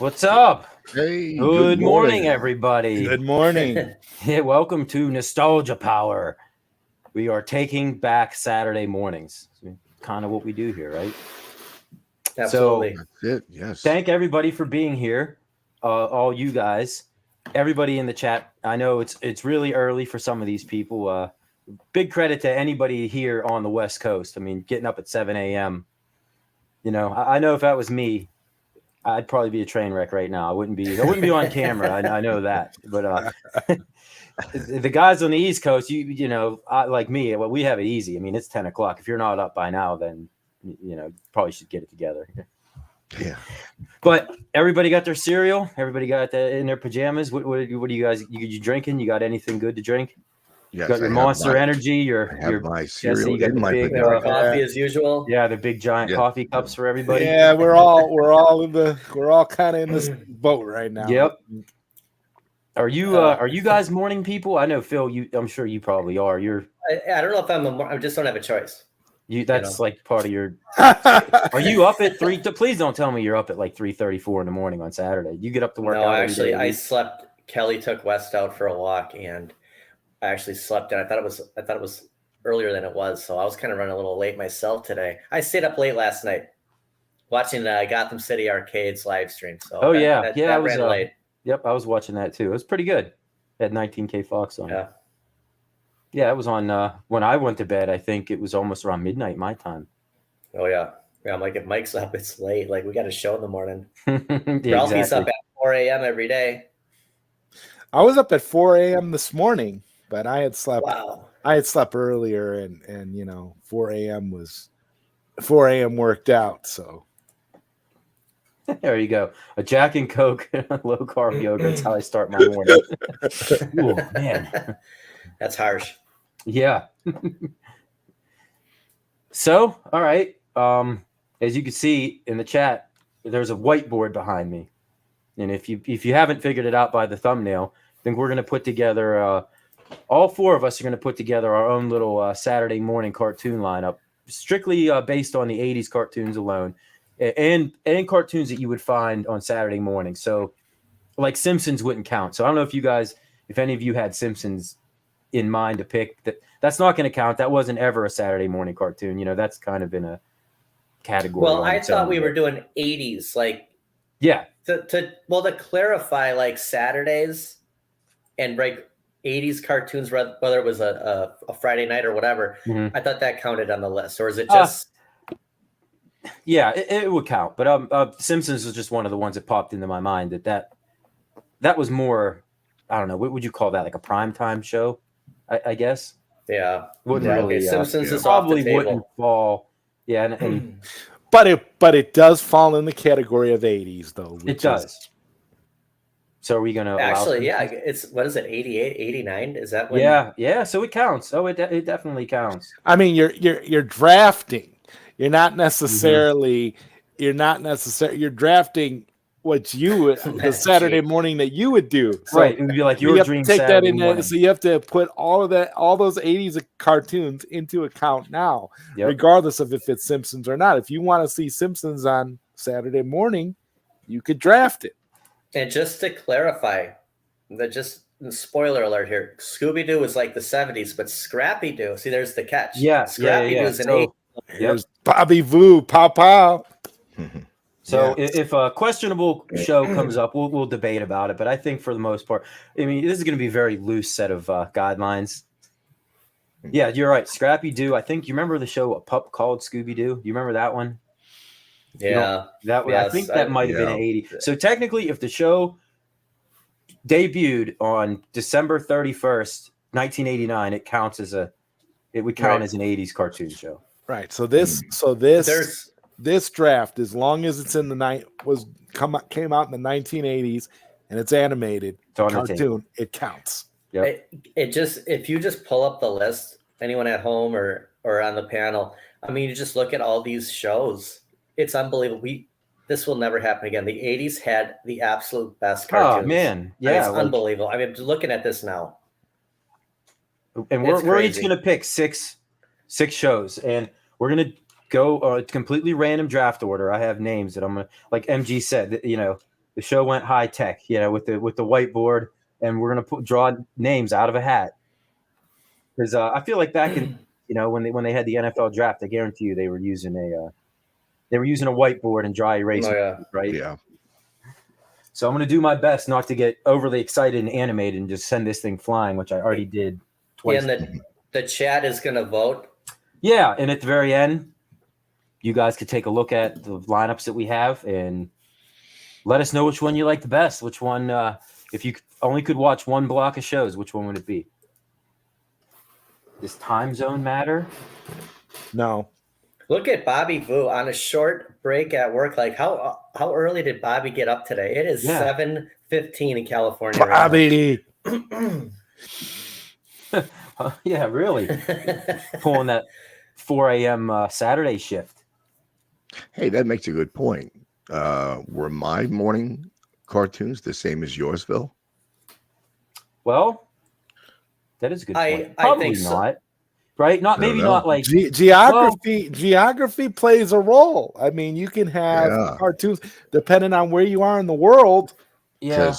What's up? Hey, Good morning, everybody. Good morning. Yeah, welcome to Nostalgia Power. We are taking back Saturday mornings. Kind of what we do here, right? Absolutely. So, that's it. Yes. thank everybody for being here. All you guys, everybody in the chat. I know it's really early for some of these people. Big credit to anybody here on the West Coast. I mean, getting up at 7 a.m. You know, I know if that was me, I'd probably be a train wreck right now. I wouldn't be on camera. I know that. But the guys on the East Coast, you know, like me, well, we have it easy. I mean, it's 10 o'clock. If you're not up by now, then you know, probably should get it together. Yeah. But everybody got their cereal. Everybody got that in their pajamas. What do you guys? You drinking? You got anything good to drink? Yes. Got your Monster Energy. I have my cereal you got in the my big, pajamas. Coffee as usual. Yeah, the big giant coffee cups for everybody. Yeah, we're all kind of in this boat right now. Yep. Are you guys morning people? I know Phil. I'm sure you probably are. I don't know if I just don't have a choice. That's like part of your. Are you up at 3? Please don't tell me you're up at like 3:34 in the morning on Saturday. You get up to work. No, actually, I slept. Kelly took West out for a walk, and I actually slept. And I thought it was earlier than it was, so I was kind of running a little late myself today. I stayed up late last night watching Gotham City Arcade's live stream. So I was ran late. Yep, I was watching that too. It was pretty good. At 19K Fox on. Yeah. Yeah, it was on when I went to bed. I think it was almost around midnight my time. Oh yeah. Yeah, I'm like, if Mike's up, it's late. Like, we got a show in the morning. Yeah, Ralphie's up at 4 a.m. every day. I was up at 4 a.m. this morning, but I had slept. Wow. I had slept earlier, and you know, 4 a.m. worked out. So there you go. A Jack and Coke, low carb yogurt. That's how I start my morning. Oh man, that's harsh. Yeah. So, all right. As you can see in the chat, there's a whiteboard behind me, and if you haven't figured it out by the thumbnail, then we're going to put together. All four of us are going to put together our own little Saturday morning cartoon lineup, strictly based on the '80s cartoons alone, and cartoons that you would find on Saturday morning. So, like Simpsons wouldn't count. So I don't know if any of you had Simpsons in mind to pick. That's not going to count. That wasn't ever a Saturday morning cartoon. You know, that's kind of in a category. Well, I thought we were doing 80s, like, yeah. To clarify, like, Saturdays and like 80s cartoons, whether it was a Friday night or whatever. Mm-hmm. I thought that counted on the list, or is it just? Yeah, it would count. But Simpsons was just one of the ones that popped into my mind. That was more. I don't know. What would you call that? Like a primetime show, I guess. Yeah. Wouldn't really. Simpsons is probably off the table. Wouldn't fall. Yeah, and but it does fall in the category of 80s, though. It does. So are we going to actually? Yeah, it's what is it? 88, 89? Is that when? Yeah. So it counts. Oh, it definitely counts. I mean, you're drafting. You're not necessarily. Mm-hmm. You're drafting what you would the Saturday morning that you would do. So right. It would be like your dream take Saturday that in morning. So you have to put all those 80s cartoons into account now, regardless of if it's Simpsons or not. If you want to see Simpsons on Saturday morning, you could draft it. And just to clarify, spoiler alert here, Scooby-Doo was like the 70s, but Scrappy-Doo, see, there's the catch. Yeah. Scrappy-Doo's an 80s. Here's Bobby Voo, pow pow. So if a questionable show comes up, we'll debate about it. But I think for the most part, I mean, this is going to be a very loose set of guidelines. Yeah, you're right. Scrappy-Doo. I think you remember the show A Pup Called Scooby-Doo. You remember that one? Yeah. I think that might have been an 80. So technically, if the show debuted on December 31st, 1989, it counts as it would count as an 80s cartoon show. Right. So this draft, as long as it's in the came out in the 1980s and it's animated cartoon, it counts. Yep. It just, if you just pull up the list, anyone at home or on the panel, I mean, you just look at all these shows. It's unbelievable. This will never happen again. The 80s had the absolute best cartoons. Oh man, yeah, it's unbelievable. I mean, looking at this now, and we're each gonna pick six shows, and we're gonna go completely random draft order. I have names that I'm gonna, like MG said, you know, The show went high tech, with the whiteboard, and we're gonna draw names out of a hat. Because I feel like back in when they had the NFL draft, I guarantee you they were using a whiteboard and dry erase, right? Yeah. So I'm gonna do my best not to get overly excited and animated and just send this thing flying, which I already did twice. And the chat is gonna vote. Yeah, and at the very end, you guys could take a look at the lineups that we have and let us know which one you like the best. Which one, if you only could watch one block of shows, which one would it be? Does time zone matter? No. Look at Bobby Vu on a short break at work. Like how early did Bobby get up today? It is 7:15 in California. Bobby. Yeah, really. Pulling that 4 a.m. Saturday shift. Hey, that makes a good point. Were my morning cartoons the same as yours, Phil? Well, that is a good point. I Probably think so. not. Right? Not maybe not like geography. Geography plays a role. I mean, you can have cartoons depending on where you are in the world. Yeah.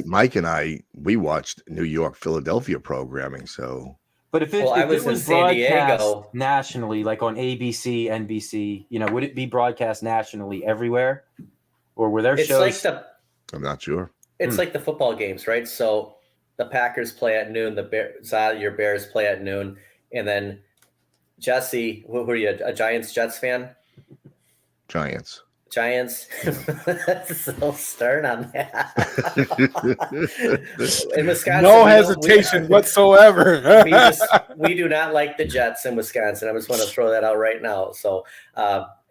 Mike and I, we watched New York, Philadelphia programming. So, but if it was in San Diego nationally, like on ABC, NBC, would it be broadcast nationally everywhere, or were there shows? I'm not sure. It's like the football games, right? So the Packers play at noon. Your Bears play at noon. And then Jesse, who are you, a Giants-Jets fan? Giants. So stern on that. In Wisconsin, no hesitation whatsoever. we do not like the Jets in Wisconsin. I just want to throw that out right now. So,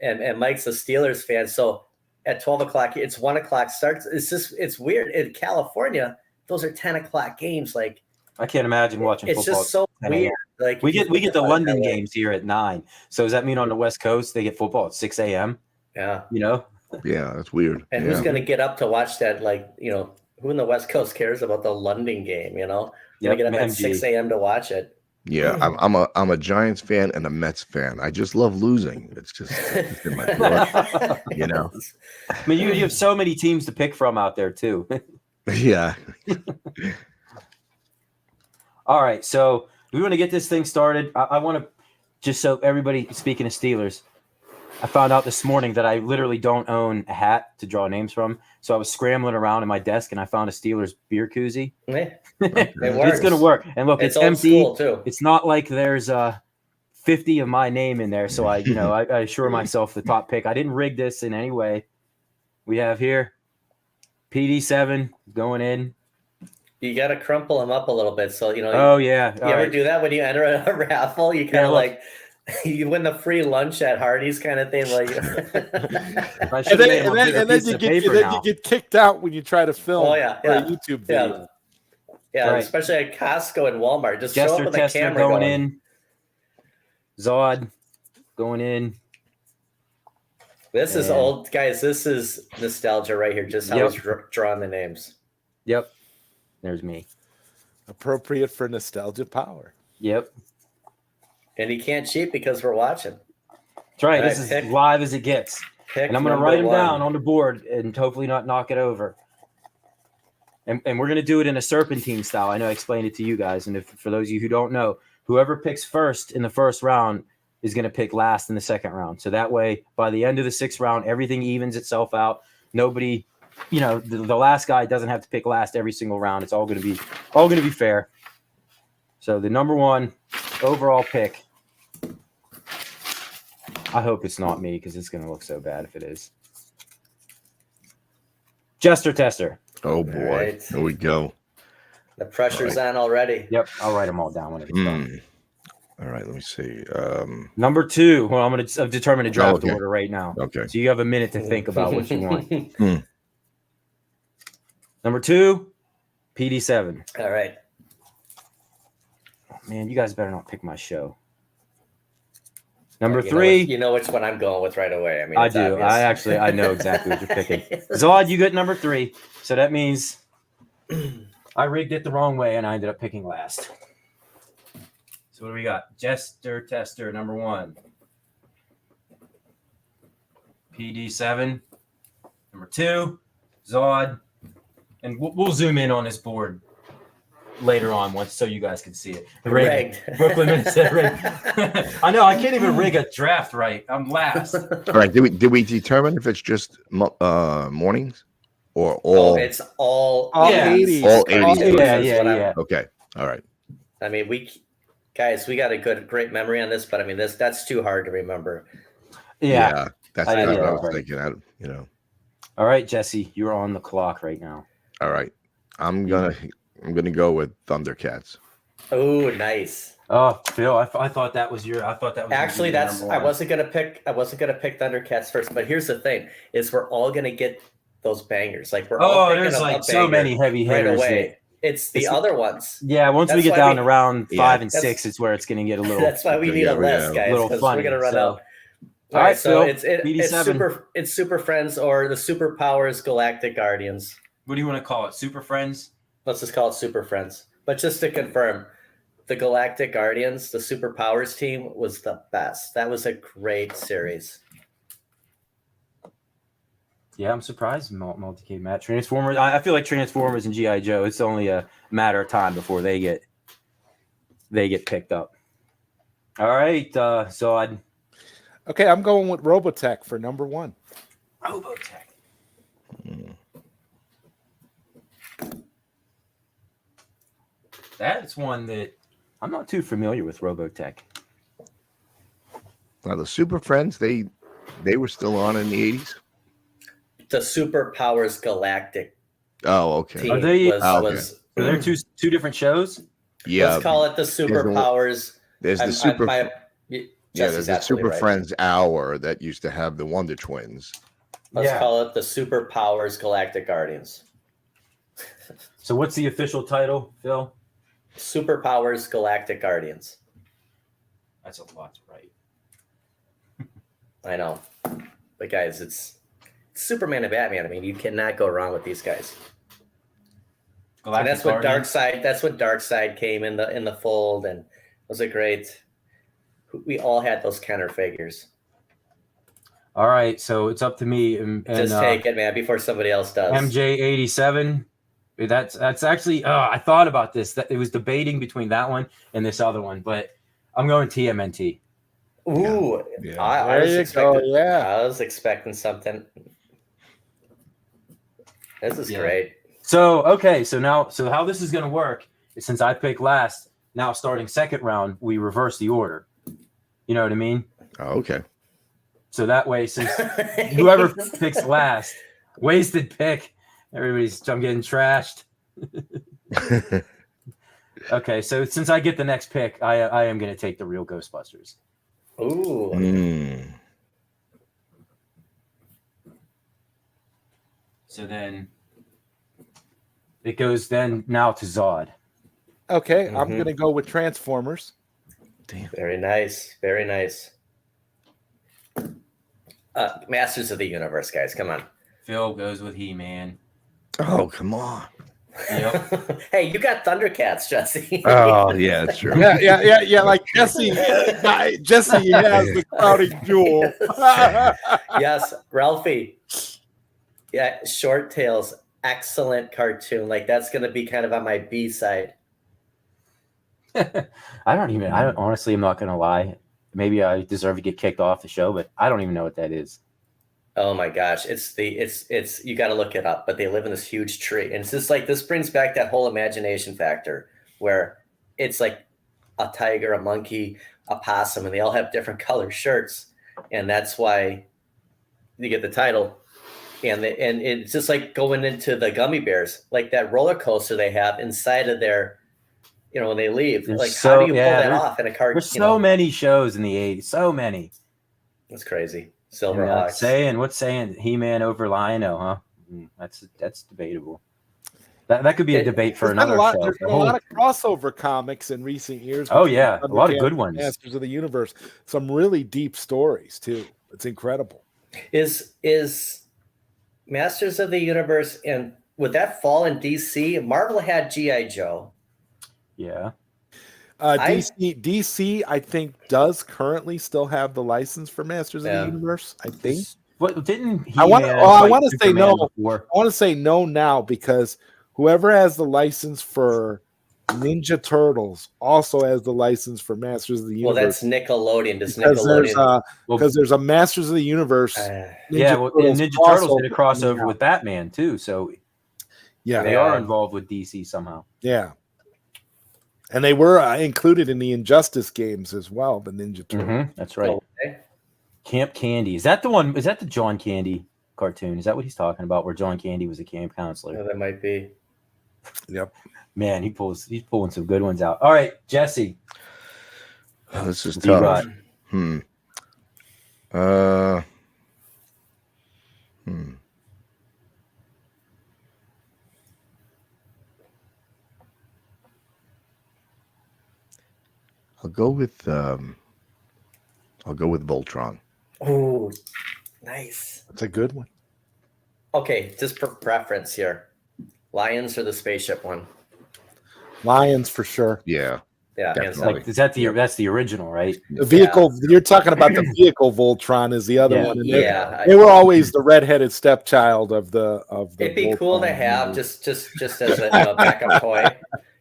and Mike's a Steelers fan. So at 12 o'clock, it's 1 o'clock starts. It's weird. In California, those are 10 o'clock games. Like, I can't imagine watching football. It's just so weird. Like we get the London games here at 9. So does that mean on the West Coast they get football at 6 a.m.? Yeah. Yeah, that's weird. And who's going to get up to watch that? Like, who in the West Coast cares about the London game? Going to get up at 6 a.m. to watch it. Yeah, I'm a Giants fan and a Mets fan. I just love losing. It's just in my blood, I mean, you have so many teams to pick from out there too. Yeah. All right, so we want to get this thing started. I want to just so everybody, speaking of Steelers, I found out this morning that I literally don't own a hat to draw names from. So I was scrambling around in my desk and I found a Steelers beer koozie. It It's going to work. And look, it's empty. Too. It's not like there's 50 of my name in there. So I assure myself the top pick. I didn't rig this in any way. We have here PD7 going in. You got to crumple them up a little bit. So, Oh, yeah. You ever do that when you enter a raffle? You kind of like, you win the free lunch at Hardee's kind of thing. Like, and then you get kicked out when you try to film a YouTube video. Yeah, right. Especially at Costco and Walmart. Just Jester show up with Tester a camera going in. Zod going in. This is old, guys. This is nostalgia right here. Just how he's drawing the names. Yep. There's me. Appropriate for nostalgia power. Yep. And he can't cheat because we're watching. That's right. This is live as it gets. And I'm going to write them down on the board and hopefully not knock it over. And we're going to do it in a serpentine style. I know I explained it to you guys. And for those of you who don't know, whoever picks first in the first round is going to pick last in the second round. So that way, by the end of the sixth round, everything evens itself out. Nobody, the last guy doesn't have to pick last every single round. It's all going to be fair. So the number one overall pick, I hope it's not me because it's going to look so bad if it is. Jester Tester. Oh, boy. Right. Here we go. The pressure's on already. Yep. I'll write them all down when it's done. All right. Let me see. Number 2. Well, I've determined a draft order right now. Okay. So you have a minute to think about what you want. Number 2, PD7. All right. Oh, man, you guys better not pick my show. Number 3. You know which one I'm going with right away. I mean, I do. Obvious. I know exactly what you're picking. Zod, you got number 3. So that means I rigged it the wrong way and I ended up picking last. So what do we got? Jester Tester, number 1. PD7, number 2. Zod, and we'll zoom in on this board later on once so you guys can see it. Rigged. Brooklyn Minnesota rigged. I know, I can't even rig a draft right. I'm last. All right. Did we determine if it's just mornings or all? Oh, it's all 80s. All 80s. Yeah. Okay. All right. I mean, we got a great memory on this, but I mean, that's too hard to remember. Yeah. That's I what know, I was right. thinking. All right, Jesse, you're on the clock right now. All right. I'm gonna go with Thundercats. Oh, nice. Oh, Phil, I thought that was your. Actually, that's I wasn't gonna pick Thundercats first, but here's the thing: is we're all gonna get those bangers. Like we're all thinking there's of like a so banger many heavy right hitters. away. It's the other ones. Yeah, once we That's get why down we- to round 5 and that's- 6, it's where it's going to get a little. That's why we need a list, guys, little because funny. we're gonna run So- out. All right, so Phil, it's Super Friends or the Superpowers Galactic Guardians. What do you want to call it? Super Friends? Let's just call it Super Friends. But just to confirm, the Galactic Guardians, the Superpowers team, was the best. That was a great series. Yeah, I'm surprised. Multicade Matt Transformers. I feel like Transformers and GI Joe. It's only a matter of time before they get picked up. All right, so Okay, I'm going with Robotech for number 1. Robotech. That's one that I'm not too familiar with. Robotech. Now the Super Friends, they were still on in the 80s. The Superpowers Galactic Oh, okay. team Are they- was Are there two different shows? Yeah. let's call it the Superpowers. There's the Super. Jesse's There's the absolutely Super right. Friends Hour that used to have the Wonder Twins. Let's Yeah. call it the Superpowers Galactic Guardians. So what's the official title, Phil? Superpowers Galactic Guardians. That's a lot to write. I know. But guys, it's Superman and Batman. I mean, you cannot go wrong with these guys. And that's when Darkseid came in the fold, and it was a great. We all had those Kenner figures. All right, so it's up to me. And Just take it, man, before somebody else does. MJ87. That's actually. I thought about this. That it was debating between that one and this other one, but I'm going TMNT. Ooh, Yeah. I was There you expecting. go, yeah. I was expecting something. This is Yeah. great. So how this is going to work is, since I picked last, now starting second round, we reverse the order. You know what I mean? Oh, okay. So that way, since whoever picks last, wasted pick, I'm getting trashed. Okay, so since I get the next pick, I am going to take the real Ghostbusters. Ooh. Mm. So then it goes now to Zod. Okay, I'm Mhm. going to go with Transformers. Very nice. Very nice. Masters of the Universe, guys. Come on. Phil goes with He-Man. Oh, come on. Yep. Hey, you got Thundercats, Jesse. Oh, yeah, that's true. Yeah. Like Jesse has the crowning jewel. Yes, Ralphie. Yeah, Short Tales. Excellent cartoon. Like, that's going to be kind of on my B side. Honestly, I'm not going to lie. Maybe I deserve to get kicked off the show, but I don't even know what that is. Oh my gosh, it's you got to look it up. But they live in this huge tree, and it's just like, this brings back that whole imagination factor where it's like a tiger, a monkey, a possum, and they all have different color shirts, and that's why you get the title. And it's just like going into the gummy bears, like that roller coaster they have inside of their, when they leave. There's like, so- how do you yeah, pull that there's- off in a car? There's so many shows in the 80s. So many. That's crazy. And, Silverhawks. what's saying He-Man over Lion-O, huh? That's debatable. That could be a debate for another show. There's been a lot of crossover comics in recent years. Oh, between yeah. A lot of Thundercats good and ones. Masters of the Universe. Some really deep stories too. It's incredible. Is Masters of the Universe, and would that fall in DC? Marvel had G.I. Joe. Yeah. DC, I think, does currently still have the license for Masters of the Universe. I think. What didn't he? I want to say no. Before? I want to say no now because whoever has the license for Ninja Turtles also has the license for Masters of the Universe. Well, that's Nickelodeon. Does because Nickelodeon? there's a Masters of the Universe. Ninja Turtles did a crossover with Batman too, so they are involved with DC somehow. Yeah, and they were included in the Injustice games as well. The Ninja Turtles. That's right. Okay. Camp Candy, is that the one? Is that the John Candy cartoon? Is that what he's talking about? Where John Candy was a camp counselor? Yeah, that might be. Yep. Man, he's pulling some good ones out. All right, Jesse. This is tough. I'll go with Voltron. Oh, nice. That's a good one. Okay, just for preference here. Lions or the spaceship one? Lions for sure. Yeah. Yeah, like, is that that's the original, right? The vehicle you're talking about, the vehicle Voltron is the other one. They were always the redheaded stepchild of the. It'd be Voltron cool to have just as a backup toy.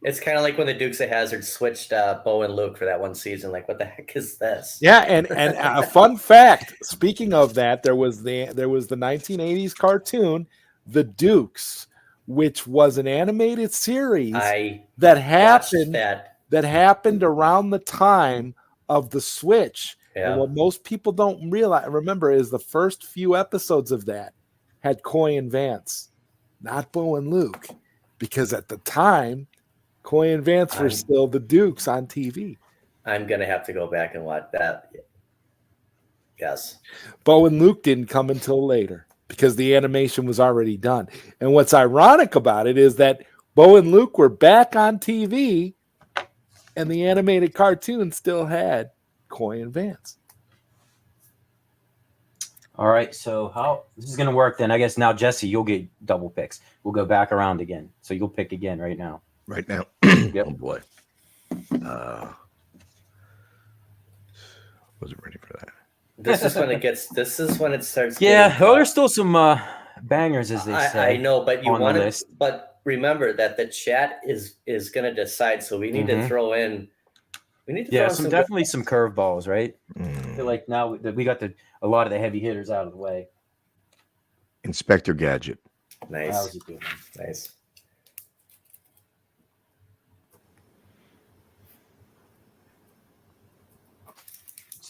It's kind of like when the Dukes of Hazzard switched Bo and Luke for that one season. Like, what the heck is this? Yeah, and a fun fact. Speaking of that, there was the 1980s cartoon, The Dukes, which was an animated series that happened around the time of the Switch. Yeah. And what most people don't remember is the first few episodes of that had Coy and Vance, not Bo and Luke, because at the time, Coy and Vance were still the Dukes on TV. I'm gonna have to go back and watch that. Yes, Bo and Luke didn't come until later because the animation was already done. And what's ironic about it is that Bo and Luke were back on TV, and the animated cartoon still had Coy and Vance. All right, so how this is going to work then? I guess now, Jesse, you'll get double picks. We'll go back around again. So you'll pick again right now. Right now. Yep. Oh, boy. Wasn't ready for that. This is when it starts. Yeah, well, there's still some bangers, as they say. I know, but but remember that the chat is going to decide. So we need to throw in. We need to throw in definitely some curveballs, right? I feel like now that we got a lot of the heavy hitters out of the way. Inspector Gadget. Nice. How's it doing? Nice.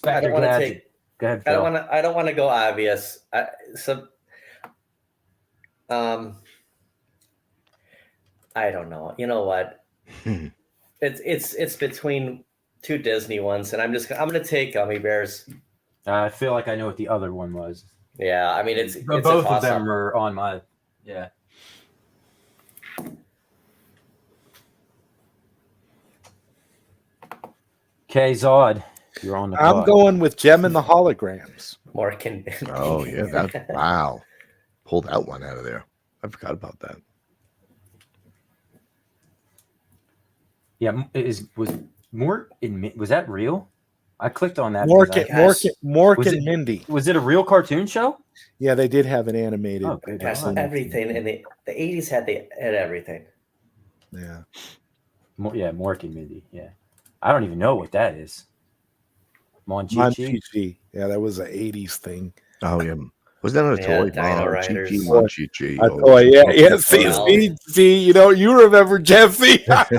I don't want to take. Go ahead, I don't want to go obvious. I don't know. You know what? It's between two Disney ones, and I'm gonna take Gummy Bears. I feel like I know what the other one was. Yeah, I mean it's both of them are on my Okay, Zod, you're on the clock. I'm going with Gem and the Holograms. Morgan. Oh yeah, wow. Pulled that one out of there. I forgot about that. Yeah, was that real? I clicked on that. Mork and Mindy. Was it a real cartoon show? Yeah, they did have an animated. Oh, everything in the 80s had everything. Yeah. Mork and Mindy. Yeah, I don't even know what that is. Mon-Chi-Chi. Yeah, that was an 80s thing. Oh yeah. Was that a toy? Dino Riders. Mon-Chi-Chi. A toy, yeah. See, you remember Jesse. Let's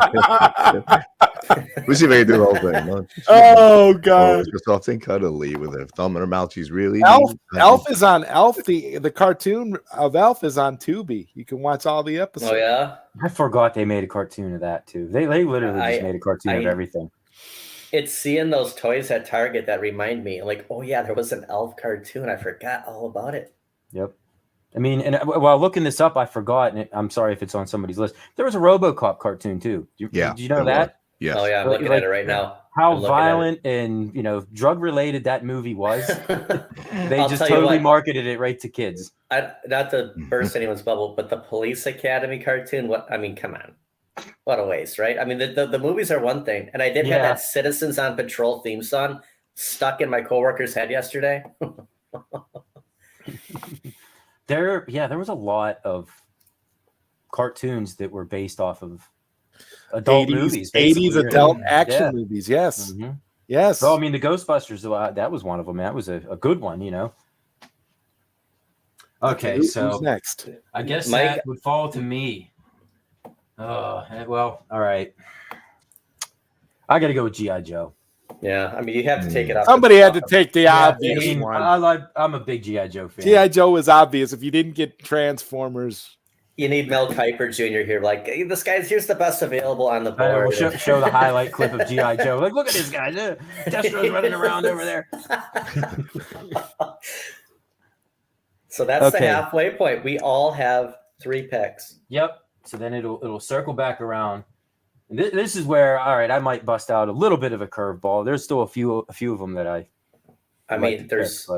see if I can do the whole thing. Oh God! Just soft and cuddly with a thumb in her mouth. She's really Elf is on Elf. The cartoon of Elf is on Tubi. You can watch all the episodes. Oh yeah. I forgot they made a cartoon of that too. They literally just made a cartoon of everything. It's seeing those toys at Target that remind me, like, oh yeah, there was an Elf cartoon. I forgot all about it. Yep. I mean, and while looking this up, I forgot, and I'm sorry if it's on somebody's list. There was a RoboCop cartoon too. Did you know that? Yes. Oh yeah, I'm looking at it right now. How violent and drug related that movie was. They just totally marketed it right to kids. Not to burst anyone's bubble, but the Police Academy cartoon. Come on. What a waste, right? I mean, the movies are one thing, and I did have that Citizens on Patrol theme song stuck in my coworker's head yesterday. There was a lot of cartoons that were based off of adult 80s, movies. 80s adult action movies. Yes. Mm-hmm. Yes. Well, I mean, the Ghostbusters, that was one of them. That was a good one, you know. Okay, so who's next? I guess Mike, that would fall to me. Well, all right. I got to go with G.I. Joe. Yeah, I mean, you have to take it up. Somebody had to take the obvious one. I'm a big G.I. Joe fan. G.I. Joe was obvious. If you didn't get Transformers, you need Mel Kiper Jr. here. Like, hey, this guy's here's the best available on the board. We'll show the highlight clip of G.I. Joe. Like, look at this guy. Destro's running around over there. So that's the halfway point. We all have 3 picks. Yep. So then it'll circle back around. And this is where, all right, I might bust out a little bit of a curveball. There's still a few of them that I mean, there's,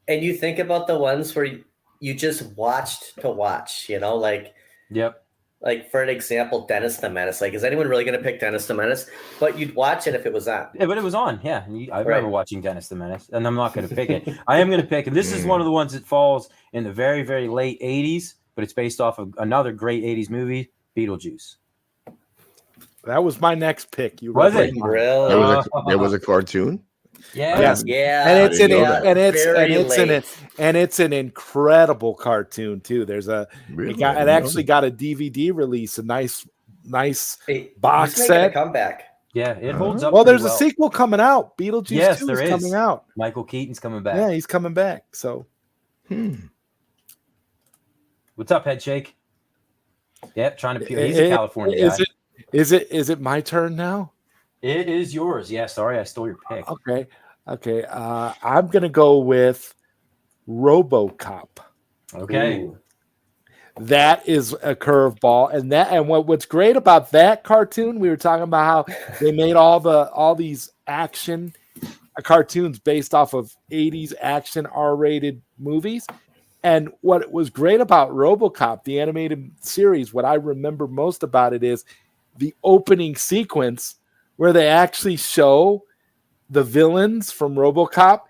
and you think about the ones where you just watched to watch, you know, like, yep. Like, for an example, Dennis the Menace. Like, is anyone really going to pick Dennis the Menace? But you'd watch it if it was on. Yeah, but it was on. Yeah. I remember watching Dennis the Menace, and I'm not going to pick it. I am going to pick it. This is one of the ones that falls in the very, very late 80s, but it's based off of another great 80s movie, Beetlejuice. That was my next pick. You was it? Really? There was a cartoon. Yeah. Yes. Yeah. And it's an incredible cartoon too. There's it actually got a DVD release, a nice box set. Comeback. Yeah, it holds up. Well, there's a sequel coming out. Beetlejuice 2 is coming out. Michael Keaton's coming back. Yeah, he's coming back. So what's up, Head Shake? Yep, trying to he's a California guy. Is it my turn now? It is yours. Yeah, sorry, I stole your pick. Okay. I'm gonna go with RoboCop. Okay. Ooh. That is a curveball, and what's great about that cartoon, we were talking about how they made all these action cartoons based off of 80s action R-rated movies. And what was great about RoboCop, the animated series, what I remember most about it is the opening sequence where they actually show the villains from RoboCop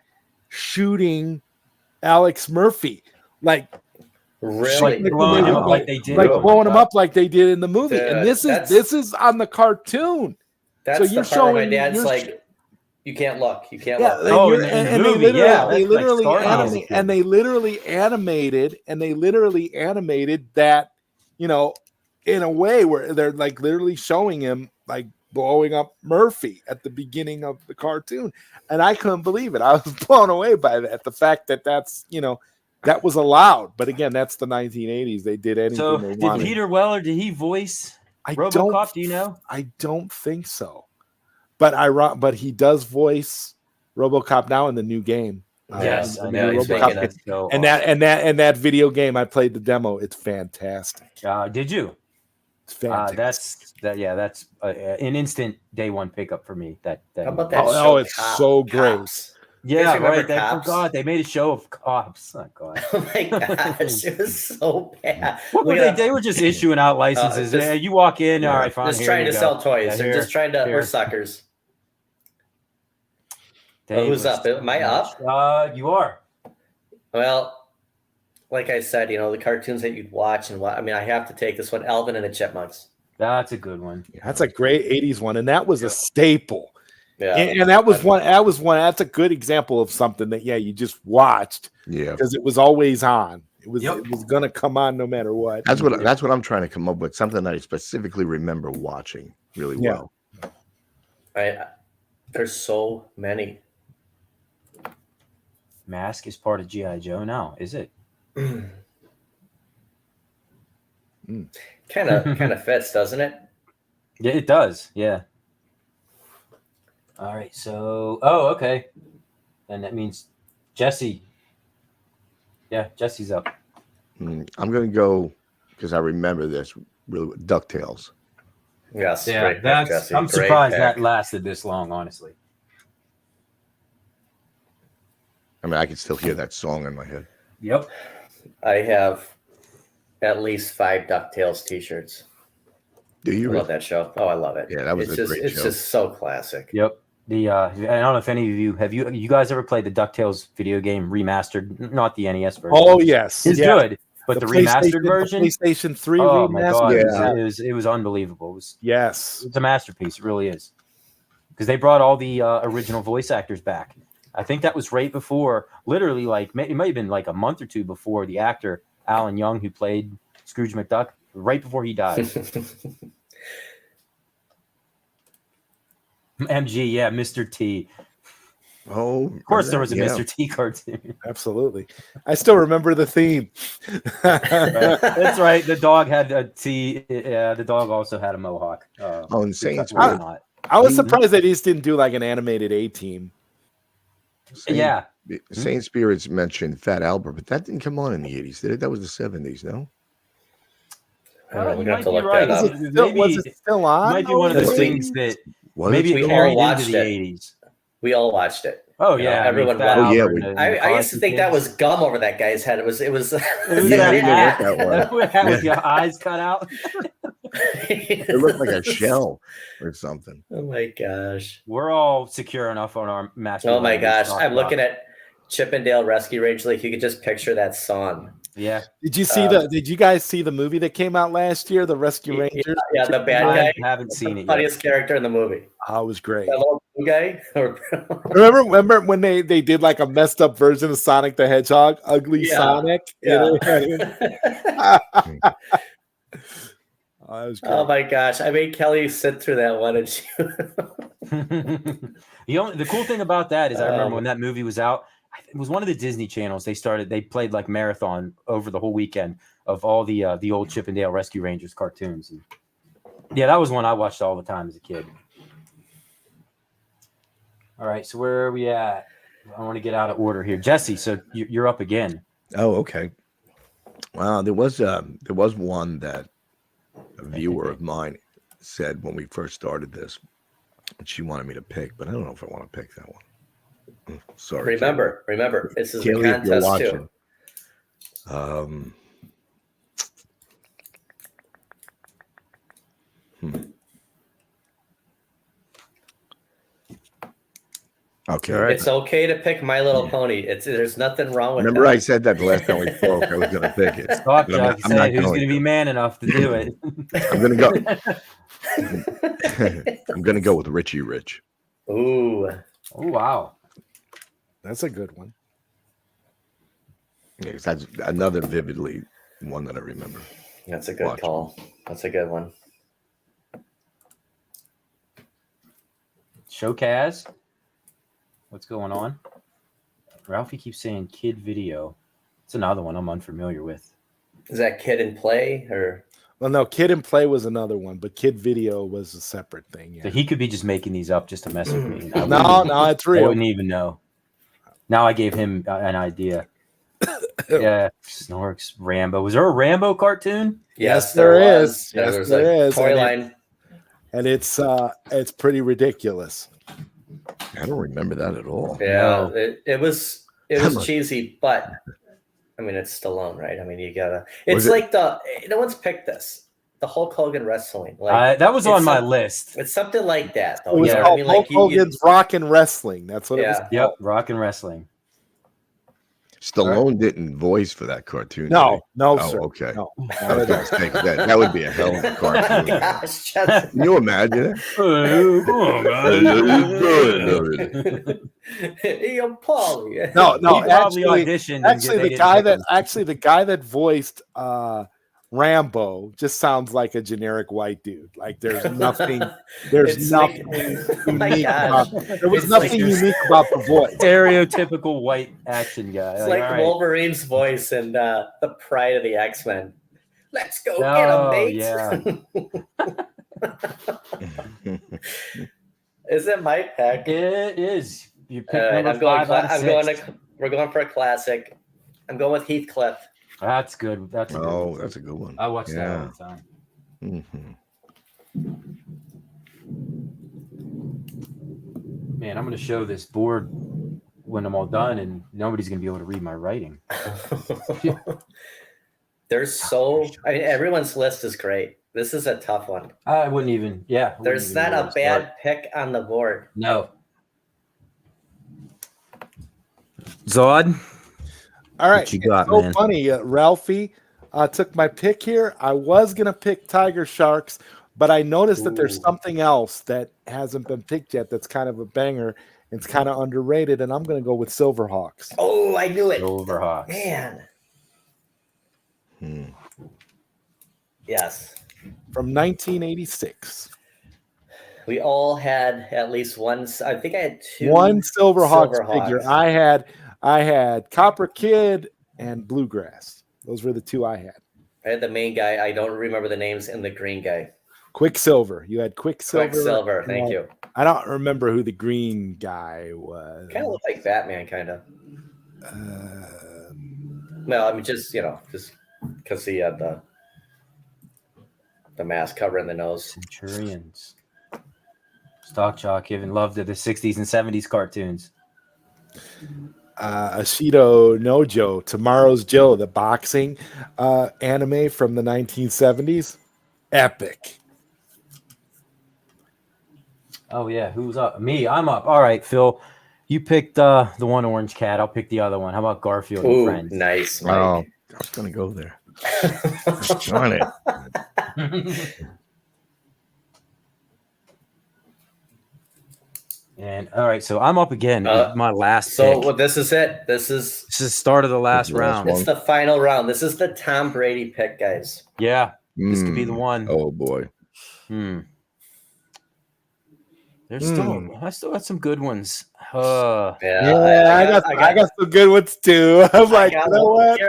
shooting Alex Murphy, really blowing him up like they did, blowing him up like they did in the movie. And this is on the cartoon. That's so you're the part showing where my dad's like, you can't look. You can't look. They literally animated that, you know, in a way where they're like literally showing him like blowing up Murphy at the beginning of the cartoon. And I couldn't believe it. I was blown away by that. The fact that's, you know, that was allowed. But again, that's the 1980s. They did anything they wanted. Did Peter Weller, did he voice RoboCop? Do you know? I don't think so. But he does voice RoboCop now in the new game. Yes, I know. And that video game, I played the demo. It's fantastic. Did you? It's fantastic. That's an instant day one pickup for me. How about that? Oh, it's so great. Yeah, right. I forgot they made a show of cops. Oh god! Oh my gosh, it was so bad. They were just issuing out licenses. You walk in, all right, fine. Just trying to sell toys. They're just trying to. We're suckers. Who's up? Am I up? You are. Well, like I said, you know, the cartoons that you'd watch and I have to take this one, Alvin and the Chipmunks. That's a good one. That's a great 80s one, and that was a staple. Yeah, and that was one. That's a good example of something that you just watched. Yeah, because it was always on. It was going to come on no matter what. That's what I'm trying to come up with. Something that I specifically remember watching really well. There's so many. Mask is part of G.I. Joe now, is it? Kind of fits, doesn't it? Yeah, it does. Yeah. All right. So, okay. And that means Jesse. Yeah, Jesse's up. I'm going to go because I remember this really DuckTales. Yes. Yeah, I'm surprised that lasted this long, honestly. I mean, I can still hear that song in my head. Yep. I have at least 5 DuckTales t-shirts. Do you? I love that show. Oh, I love it. Yeah, that was a great show. It's just so classic. Yep. I don't know if any of you guys ever played the DuckTales video game remastered, not the NES version. Oh yes, it's good, but the remastered PlayStation, version, the PlayStation 3 oh my god, remastered. it was unbelievable. Yes, it's a masterpiece. It really is, because they brought all the original voice actors back. I think that was right before, literally, like it might have been like a month or two before the actor Alan Young, who played Scrooge McDuck, right before he died. MG, yeah, Mr. T. Oh, of course there was a Mr. T cartoon. Absolutely. I still remember the theme. That's right. The dog had a T. The dog also had a mohawk. And Saints. I was surprised they just didn't do like an animated A-Team. Yeah. Saint Spirits mentioned Fat Albert, but that didn't come on in the 80s, did it? That was the 70s, no? We're gonna have to look that up. Was it still on? It might be one of those things that maybe we it all carried watched into the it. 80s. We all watched it. Oh yeah, everyone. I used to think that was gum over that guy's head. It was that hat with your eyes cut out. It looked like a shell or something. Oh my gosh. We're all secure enough on our master. Oh my gosh. I'm looking at Chippendale Rescue Rangers. Like you could just picture that song. Yeah. Did you guys see the movie that came out last year, The Rescue Rangers? Yeah, the bad guy. I haven't seen it yet. Funniest character in the movie. Oh, it was great. That little blue guy. remember when they did like a messed up version of Sonic the Hedgehog, Ugly Sonic? Yeah. Oh my gosh. I made Kelly sit through that one, and she the cool thing about that is I remember when that movie was out, it was one of the Disney channels. They played like marathon over the whole weekend of all the old Chippendale Rescue Rangers cartoons. And yeah, that was one I watched all the time as a kid. All right, so where are we at? I want to get out of order here. Jesse, so you're up again. Oh, okay. Wow, there was one that a viewer of mine said when we first started this, she wanted me to pick, but I don't know if I want to pick that one. Sorry. Remember, this is Kelly, a contest too. Okay. Right. It's okay to pick My Little Pony. There's nothing wrong with Remember that. I said that the last time we spoke. I was going to pick it. Stop, Chuck. Who's going to be man enough to do it? I'm going to go. I'm going to go with Richie Rich. Ooh. Oh, wow. That's a good one. Yeah, that's another vividly one that I remember. That's a good call. That's a good one. Showcaz. What's going on? Ralphie keeps saying kid video. It's another one I'm unfamiliar with. Is that Kid and Play or? Well, no, Kid and Play was another one, but Kid Video was a separate thing. Yeah. So he could be just making these up just to mess with me. No, it's real. I wouldn't even know. Now I gave him an idea. Yeah, Snorks, Rambo. Was there a Rambo cartoon? Yes, there is. Yes, there is. Toy line. And it's pretty ridiculous. I don't remember that at all. Yeah, it was cheesy, but I mean it's Stallone, right? I mean you gotta. It's like no one's picked this. The Hulk Hogan wrestling, like that was on my list. It's something like that, though. It was called Hulk Hogan's Rock and Wrestling. That's what it was. Yep, Rock and Wrestling. Stallone didn't voice for that cartoon. No, sir. Okay. No. That would be a hell of a cartoon. Gosh, can you imagine it? Hey, I'm Paulie. No. Actually, the guy that voiced Rambo just sounds like a generic white dude. Like there's nothing. There's nothing unique about. There was nothing unique about the voice. Stereotypical white action guy. It's like Wolverine's voice and the Pride of the X-Men. Let's go get him, mate. Yeah. Is it my pick? It is. You pick number 5 out of 6. We're going for a classic. I'm going with Heathcliff. That's good. That's a good one. I watched that all the time. Mm-hmm. Man, I'm going to show this board when I'm all done, and nobody's going to be able to read my writing. Everyone's list is great. This is a tough one. I wouldn't even. Yeah. There's not a bad pick on the board. No. Zod. All right. What you got, so man? funny. Ralphie took my pick here. I was going to pick Tiger Sharks, but I noticed that there's something else that hasn't been picked yet that's kind of a banger. It's kind of underrated, and I'm going to go with Silverhawks. Oh, I knew it. Silverhawks. Man. Yes. From 1986. We all had at least one. I think I had two. One Silverhawks figure. I had Copper Kid and Bluegrass. Those were the two I had. I had the main guy. I don't remember the names, and the green guy. Quicksilver. You had Quicksilver. Quicksilver. Thank you. I don't remember who the green guy was. Kind of looked like Batman, kind of. No, I mean just because he had the mask covering the nose. Centurions. Stock Jock giving love to the 60s and 70s cartoons. Ashido Nojo, Tomorrow's Joe, the boxing anime from the 1970s. Epic. Oh, yeah. Who's up? Me. I'm up. All right, Phil. You picked the one orange cat. I'll pick the other one. How about Garfield and Friends? Nice, Mike. Oh, I was going to go there. Darn it. And all right, so I'm up again. My last So pick. this is it. This is the start of the last round. It's the final round. This is the Tom Brady pick, guys. Yeah, this could be the one. Oh boy. There's still I still got some good ones. I got some good ones too. I'm like, you know what?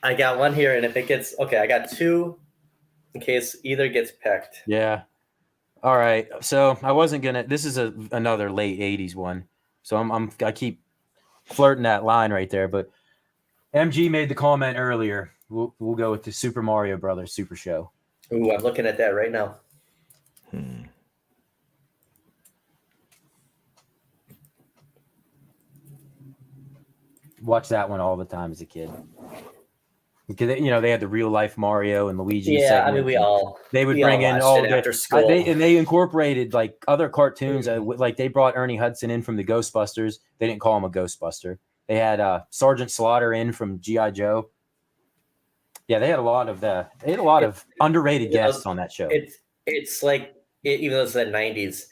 I got one here, and if it gets I got two in case either gets picked. Yeah. All right. So I wasn't gonna. This is another late '80s one. So I keep flirting that line right there. But MG made the comment earlier. We'll go with the Super Mario Brothers Super Show. Ooh, I'm looking at that right now. Watch that one all the time as a kid. Because they had the real life Mario and Luigi. Yeah, segment. I mean they would bring in all the after school. They incorporated like other cartoons. Like they brought Ernie Hudson in from the Ghostbusters. They didn't call him a Ghostbuster. They had Sergeant Slaughter in from G.I. Joe. Yeah, they had a lot of underrated guests on that show. It's like even though it's the '90s,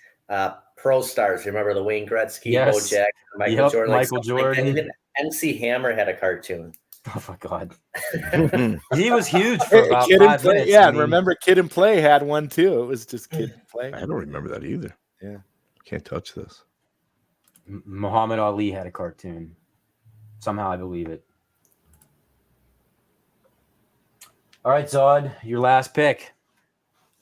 Pro Stars. Remember the Wayne Gretzky, Bo Jack, Michael Jordan. Michael Jordan. Like even MC Hammer had a cartoon. Oh my God, he was huge for about Kid 5 minutes. Yeah, remember Kid and Play had one too. It was just Kid and Play. I don't remember that either. Yeah, can't touch this. Muhammad Ali had a cartoon. Somehow I believe it. All right, Zod, your last pick.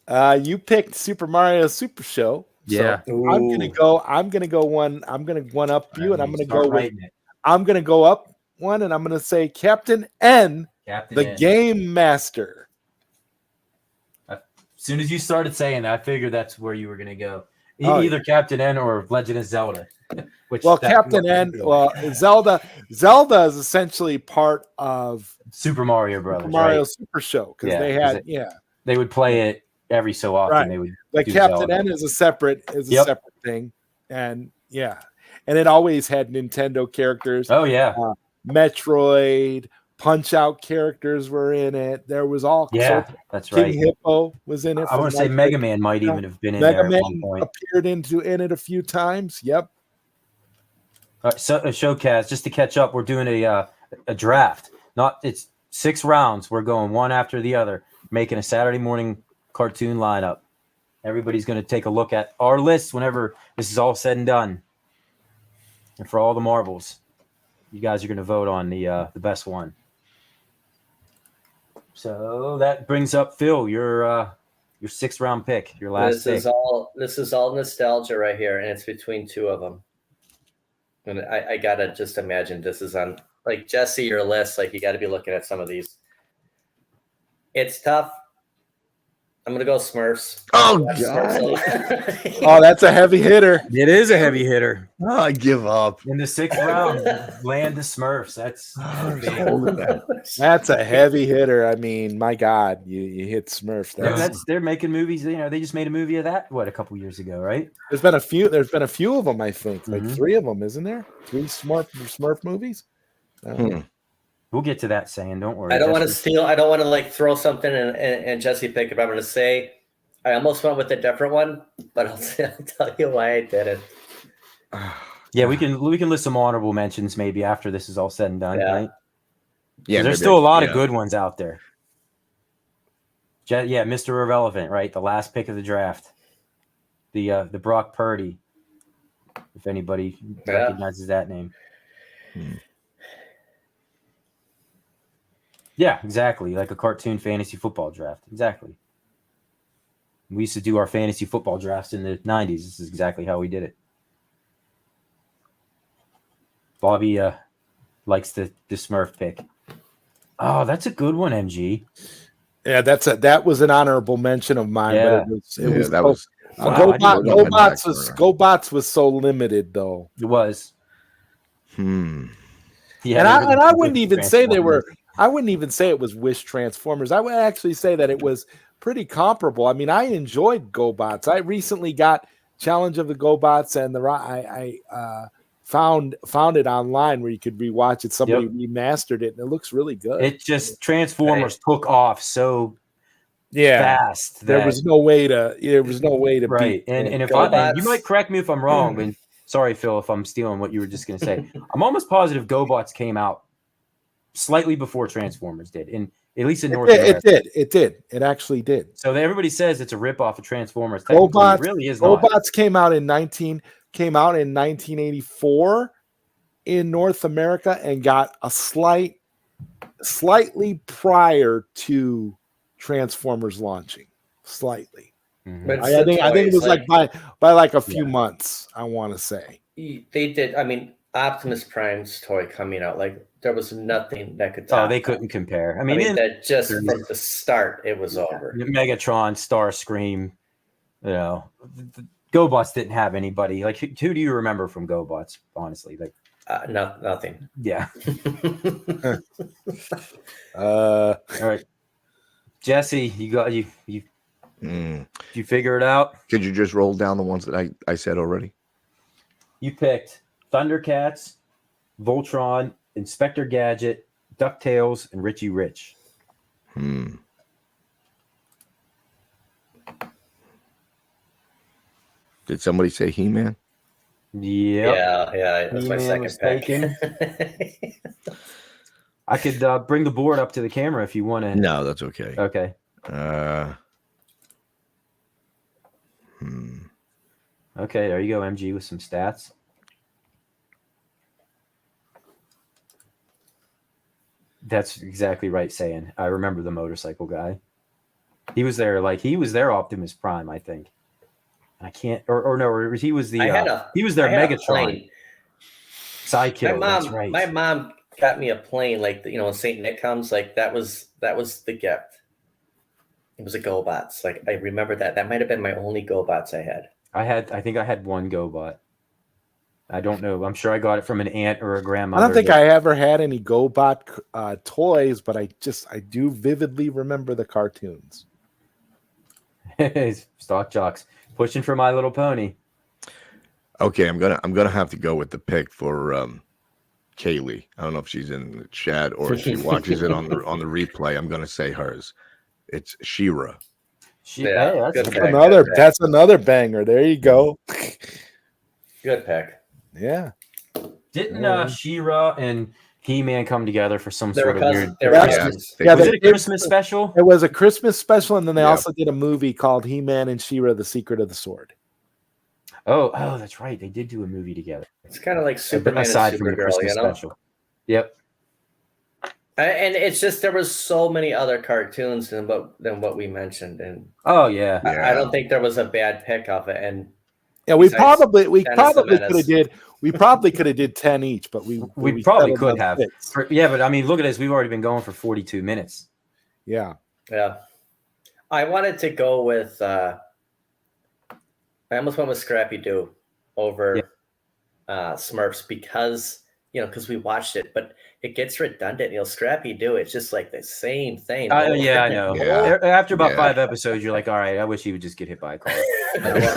You picked Super Mario Super Show. Yeah, so I'm gonna go one. I'm gonna one up you, and I'm gonna go with. It. I'm gonna go up one, and I'm gonna say Captain N, the N. Game Master. As soon as you started saying that, I figured that's where you were gonna go. Either Captain N or Legend of Zelda. Captain N. Well, Zelda is essentially part of Super Mario Brothers. Super Mario Super Show because they had they would play it every so often. Right. They would like Captain N is a separate separate thing, and and it always had Nintendo characters. Oh yeah, Metroid, Punch Out characters were in it. There was all that's King right. Hippo was in it. I want to say Mega Man might even have been in there at one point. Appeared in it a few times. Yep. All right, so Showcast, just to catch up, we're doing a draft. It's 6 rounds. We're going one after the other, making a Saturday morning cartoon lineup. Everybody's going to take a look at our list whenever this is all said and done. And for all the marbles, you guys are going to vote on the best one. So that brings up Phil, your 6th round pick, your last pick. This is all nostalgia right here, and it's between two of them. And I gotta just imagine this is on like Jesse, your list. Like you got to be looking at some of these. It's tough. I'm gonna go Smurfs. Oh, Watch God. Smurfs. Oh, that's a heavy hitter. It is a heavy hitter. Oh, I give up. In the 6th round, land the Smurfs. That's That's a heavy hitter. I mean, my God, you hit Smurf. they're making movies. They just made a movie of that a couple years ago, right? There's been a few of them, I think. Like 3 of them, isn't there? 3 Smurf movies. We'll get to that saying. Don't worry. I don't want to steal. I don't want to like throw something and Jesse pick it. I'm going to say I almost went with a different one, but I'll tell you why I did it. Yeah, we can list some honorable mentions maybe after this is all said and done, right? Yeah, there's still a lot of good ones out there. Yeah, Mr. Irrelevant, right? The last pick of the draft. The Brock Purdy, if anybody recognizes that name. Yeah, exactly. Like a cartoon fantasy football draft. Exactly. We used to do our fantasy football drafts in the 90s. This is exactly how we did it. Bobby likes the Smurf pick. Oh, that's a good one, MG. Yeah, that was an honorable mention of mine. Yeah. But GoBots was so limited though. It was. Yeah, and I wouldn't even say they were. I wouldn't even say it was Wish Transformers. I would actually say that it was pretty comparable. I mean, I enjoyed GoBots. I recently got Challenge of the GoBots, and I found it online where you could rewatch it. Somebody remastered it, and it looks really good. It just Transformers took off so fast. There was no way to right. beat. And if you might correct me if I'm wrong, but sorry, Phil, if I'm stealing what you were just going to say. I'm almost positive GoBots came out slightly before Transformers did, at least in North America. It did. It actually did. So everybody says it's a ripoff of Transformers. GoBots, it really is not. GoBots came out in 1984 in North America and got a slightly prior to Transformers launching. Slightly. Mm-hmm. I think it was like by like a few months, I want to say. They did. I mean, Optimus Prime's toy coming out, like there was nothing that could top they couldn't compare. I mean that just from the start it was over. Megatron, Starscream, the GoBots didn't have anybody. Like who do you remember from GoBots, honestly? Like nothing. Yeah. All right. Jesse, you figure it out? Could you just roll down the ones that I said already? You picked Thundercats, Voltron, Inspector Gadget, DuckTales, and Richie Rich. Did somebody say He-Man? Yep. Yeah. That's my second pick. I could bring the board up to the camera if you want to. No, that's okay. Okay. Okay, there you go, MG, with some stats. That's exactly right, saying. I remember the motorcycle guy. He was there, Optimus Prime, I think. I can't, or he was he was their Megatron sidekick. That's right. My mom got me a plane, like when Saint Nick comes, like that was the gift. It was a GoBots. Like I remember that. That might have been my only GoBots I had. I think I had one GoBot. I don't know. I'm sure I got it from an aunt or a grandmother. I don't think I ever had any GoBot toys, but I do vividly remember the cartoons. Stock jocks pushing for My Little Pony. Okay, I'm gonna have to go with the pick for Kaylee. I don't know if she's in the chat or if she watches it on the replay. I'm gonna say hers. It's She-Ra. That's another banger. There you go. Good pick. Yeah. Didn't She-Ra and He-Man come together for some sort of weird? Was it a Christmas special? It was a Christmas special, and then they also did a movie called He-Man and She-Ra: The Secret of the Sword. Oh, that's right. They did do a movie together. It's kind of like Superman aside and from the Christmas special. Yep. And it's just there was so many other cartoons than what we mentioned, and I don't think there was a bad pick of it. And we probably could have did 10 each, but we probably could have. But I mean, look at this. We've already been going for 42 minutes. Yeah. I wanted to go with. I almost went with Scrappy Doo over Smurfs because because we watched it, but it gets redundant. Scrappy Doo. It's just like the same thing. Yeah, I know. Yeah. After about 5 episodes, you're like, all right, I wish he would just get hit by a car.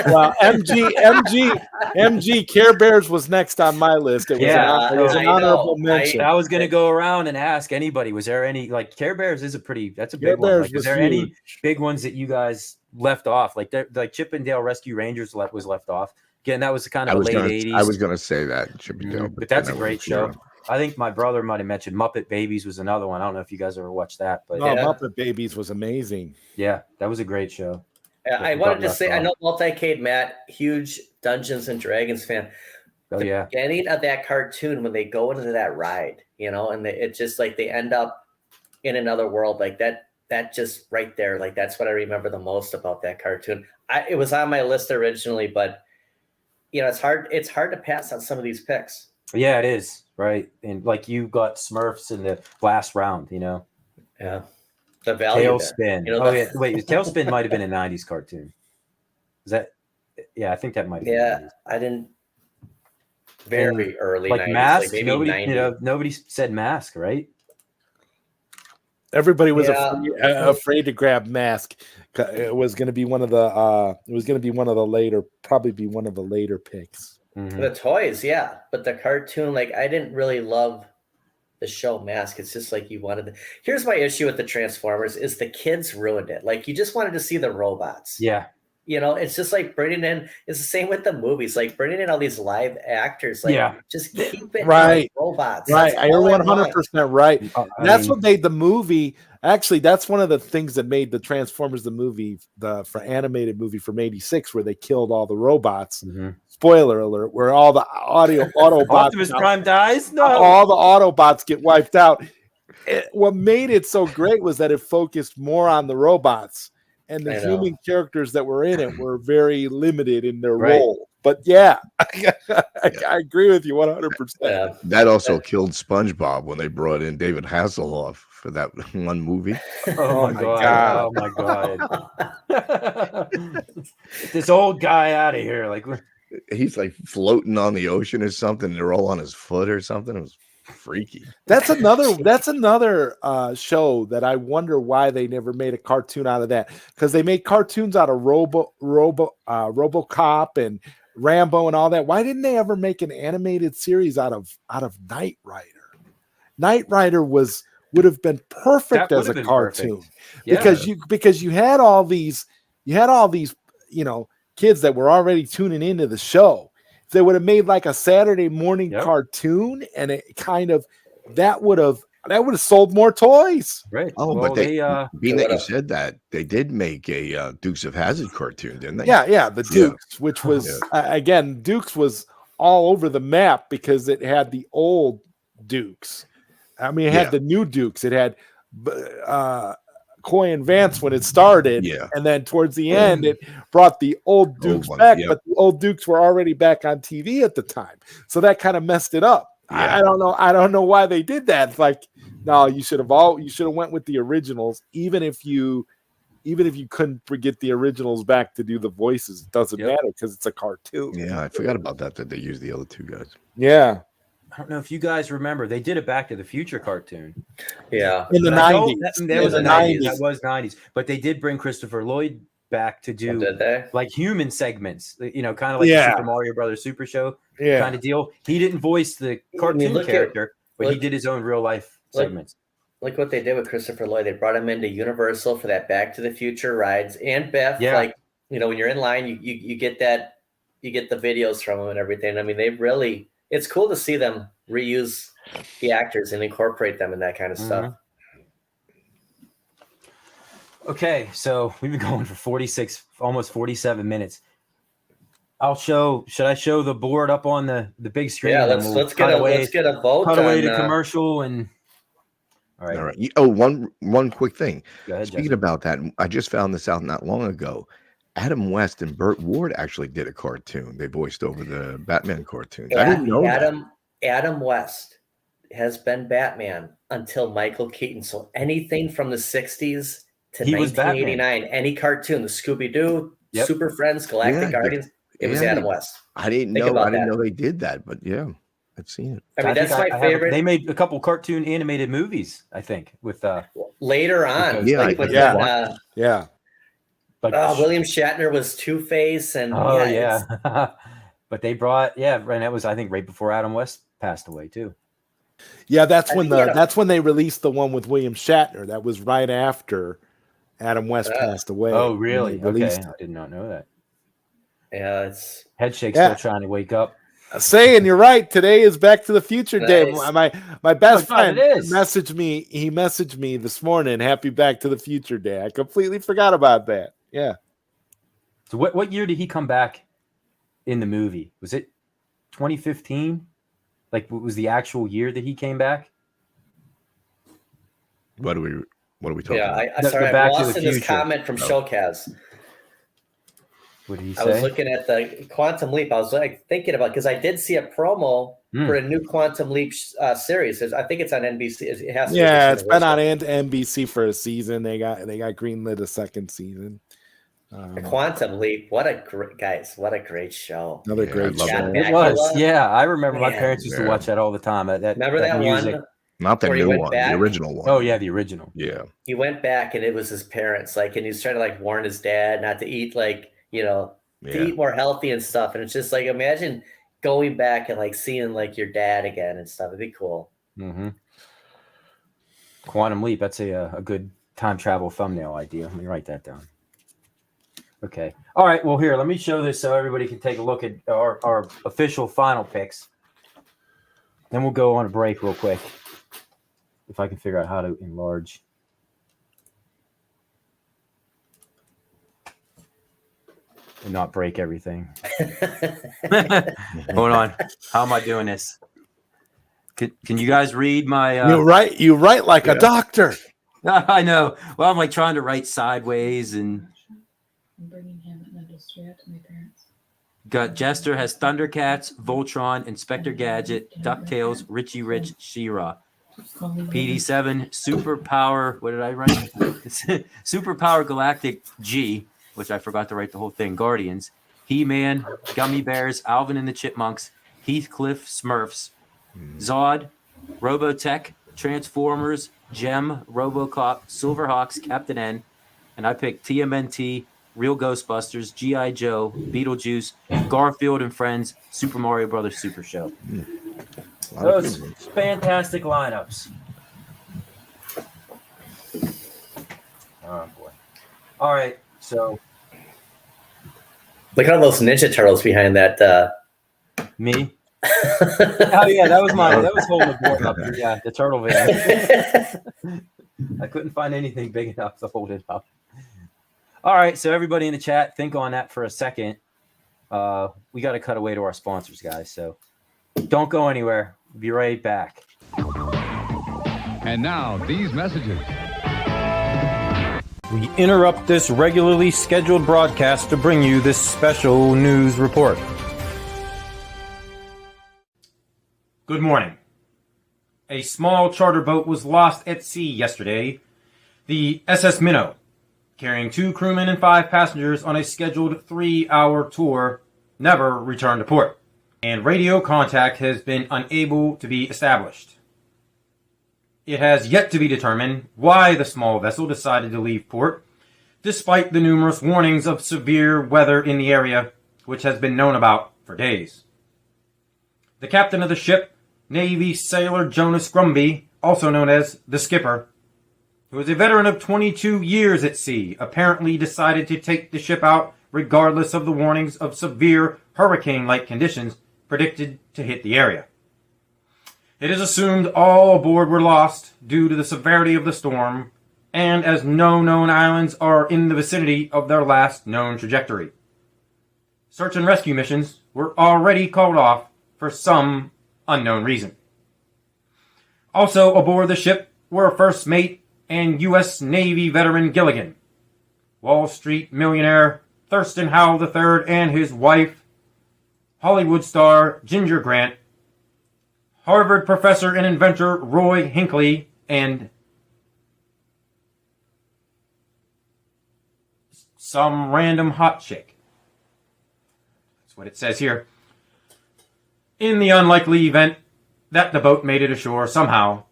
Well, MG Care Bears was next on my list. It was an honorable mention. I was going to go around and ask anybody, was there any, like, Care Bears that's a big Care one. Bears Like, is there huge. any big ones that you guys left off? Like Chippendale Rescue Rangers was left off. Again, that was kind of the late 80s. I was going to say that, Chippendale. But that's a great show. I think my brother might have mentioned Muppet Babies was another one. I don't know if you guys ever watched that, but Muppet Babies was amazing. Yeah, that was a great show. I wanted to say, I know Multicade Matt, huge Dungeons and Dragons fan. Oh yeah, beginning of that cartoon when they go into that ride, and it's just like they end up in another world, like that. That just right there, like that's what I remember the most about that cartoon. It was on my list originally, but it's hard. It's hard to pass on some of these picks. Yeah, it is. Right. And like you got Smurfs in the last round, Yeah. The value. Tailspin. Wait, Tailspin might have been a 90s cartoon. Is that? Yeah, I think that might have been. Yeah, I didn't. Very early. Like 90s, Mask. Like maybe nobody said Mask, right? Everybody was afraid to grab Mask. It was going to be one of the. It was going to be one of the later. Probably be one of the later picks. Mm-hmm. The toys, yeah, but the cartoon, like I didn't really love the show Mask. It's just like you wanted. Here's my issue with the Transformers: is the kids ruined it. Like you just wanted to see the robots. Yeah, it's just like bringing in. It's the same with the movies, like bringing in all these live actors. Like, just keep it right. Robots. Right, you're 100% right. That's what made the movie. Actually, that's one of the things that made the Transformers the movie, for animated movie from '86, where they killed all the robots. Mm-hmm. Spoiler alert! Where all the Autobots, Optimus Prime dies. No, all the Autobots get wiped out. What made it so great was that it focused more on the robots, and the human characters that were in it were very limited in their role. But I agree with you 100%. That also killed SpongeBob when they brought in David Hasselhoff for that one movie. Oh my god! Oh my god! This old guy out of here! Like he's like floating on the ocean or something. They're all on his foot or something. It was freaky. That's another show that I wonder why they never made a cartoon out of that, because they made cartoons out of RoboCop and Rambo and all that. Why didn't they ever make an animated series out of Knight Rider? Knight Rider would have been perfect as a cartoon because you had all these kids that were already tuning into the show. If they would have made like a Saturday morning cartoon, and it kind of that would have sold more toys. Right. Oh, well, but being that you said that, they did make a Dukes of Hazzard cartoon, didn't they? Yeah, the Dukes, which was again, Dukes was all over the map because it had the old Dukes. I mean, it had the new Dukes. It had Coy and Vance when it started, and then towards the end, it brought the old Dukes back. But the old Dukes were already back on TV at the time, so that kind of messed it up. I don't know why they did that. It's like, no, you should have went with the originals, even if you couldn't get the originals back to do the voices. It doesn't matter because it's a cartoon. Yeah, I forgot about that they used the other two guys. Yeah. I don't know if you guys remember, they did a Back to the Future cartoon. Yeah. In the 90s. That was the 90s. That was 90s. But they did bring Christopher Lloyd back to do like human segments, kind of like the Super Mario Brothers Super Show kind of deal. He didn't voice the cartoon character, but he did his own real life segments. Like what they did with Christopher Lloyd. They brought him into Universal for that Back to the Future rides, and Beth, like, when you're in line, you get that, you get the videos from them and everything. I mean, it's cool to see them reuse the actors and incorporate them in that kind of stuff. Okay, so we've been going for 46, almost 47 minutes. Should I show the board up on the big screen? Yeah, let's get a vote. Cut away to commercial and all right. Oh, one quick thing. Go ahead, Speaking about that, I just found this out not long ago. Adam West and Burt Ward actually did a cartoon. They voiced over the Batman cartoons. I didn't know Adam West has been Batman until Michael Keaton. So anything from the 60s to He was 1989. Any cartoon, the Scooby-Doo, Yep. Super Friends, Galactic Guardians, it was Adam West. I didn't Think know. about I didn't that. know they did that, but yeah, I've seen it. I mean, that's my have favorite. they made a couple cartoon animated movies, I think, with later on. Yeah, like with Yeah. but William Shatner was Two-Face, and but they brought and that was, I think, right before Adam West passed away too. Yeah, that's when they released the one with William Shatner. That was right after Adam West passed away. Oh, really? Okay, I I did not know that. Yeah, it's Headshake's still trying to wake up. Saying you're right. Today is Back to the Future Day. Nice. My best friend is. messaged me. He messaged me this morning. Happy Back to the Future Day. I completely forgot about that. Yeah. So what year did he come back in the movie? Was it 2015? Like, what was the actual year that he came back? What are we talking about? Sorry, I Back to lost the in this Future. comment from Showcast. What did he say? I was looking at the Quantum Leap. I was like thinking about, because I did see a promo for a new Quantum Leap series. I think it's on NBC. It has to be it's been on NBC for a season. They got greenlit a second season. Quantum Leap. What a great show. Another great show. It was. Yeah, I remember my parents used to watch that all the time. Remember that music. one? Not the new one, the original one. Oh yeah, the original. Yeah. He went back, and it was his parents, and he was trying to warn his dad not to eat to eat more healthy and stuff. And it's just imagine going back and seeing your dad again and stuff. It'd be cool. Mm-hmm. Quantum Leap. That's a good time travel thumbnail idea. Let me write that down. Okay. All right. Well, here, let me show this so everybody can take a look at our official final picks. Then we'll go on a break real quick. If I can figure out how to enlarge. And not break everything. Hold on. How am I doing this? Can you guys read my? You write like a doctor. I know. Well, I'm trying to write sideways, and I'm bringing him another straight out to my parents. got Jester has Thundercats, Voltron, Inspector Gadget, DuckTales, Richie Rich, She-Ra. PD7, Superpower. What did I write? Superpower Galactic G, which I forgot to write the whole thing. Guardians, He-Man, Gummy Bears, Alvin and the Chipmunks, Heathcliff Smurfs, Zod, Robotech, Transformers, Gem, RoboCop, Silverhawks, Captain N, and I picked TMNT, Real Ghostbusters, G.I. Joe, Beetlejuice, Garfield and Friends, Super Mario Brothers Super Show. Those fantastic lineups. Oh boy! All right, so look at all those Ninja Turtles behind that. Me. Oh yeah, that was holding the board up. Yeah, the turtle van. I couldn't find anything big enough to hold it up. All right, so everybody in the chat, think on that for a second. We got to cut away to our sponsors, guys. So don't go anywhere. We'll be right back. And now these messages. We interrupt this regularly scheduled broadcast to bring you this special news report. Good morning. A small charter boat was lost at sea yesterday. The SS Minnow, carrying 2 crewmen and 5 passengers on a scheduled 3-hour tour, never returned to port, and radio contact has been unable to be established. It has yet to be determined why the small vessel decided to leave port, despite the numerous warnings of severe weather in the area, which has been known about for days. The captain of the ship, Navy sailor Jonas Grumby, also known as the Skipper, who is a veteran of 22 years at sea, apparently decided to take the ship out regardless of the warnings of severe hurricane-like conditions predicted to hit the area. It is assumed all aboard were lost due to the severity of the storm, and as no known islands are in the vicinity of their last known trajectory. Search and rescue missions were already called off for some unknown reason. Also aboard the ship were First Mate and U.S. Navy veteran Gilligan, Wall Street millionaire Thurston Howell III and his wife, Hollywood star Ginger Grant, Harvard professor and inventor Roy Hinckley, and some random hot chick. That's what it says here. In the unlikely event that the boat made it ashore somehow,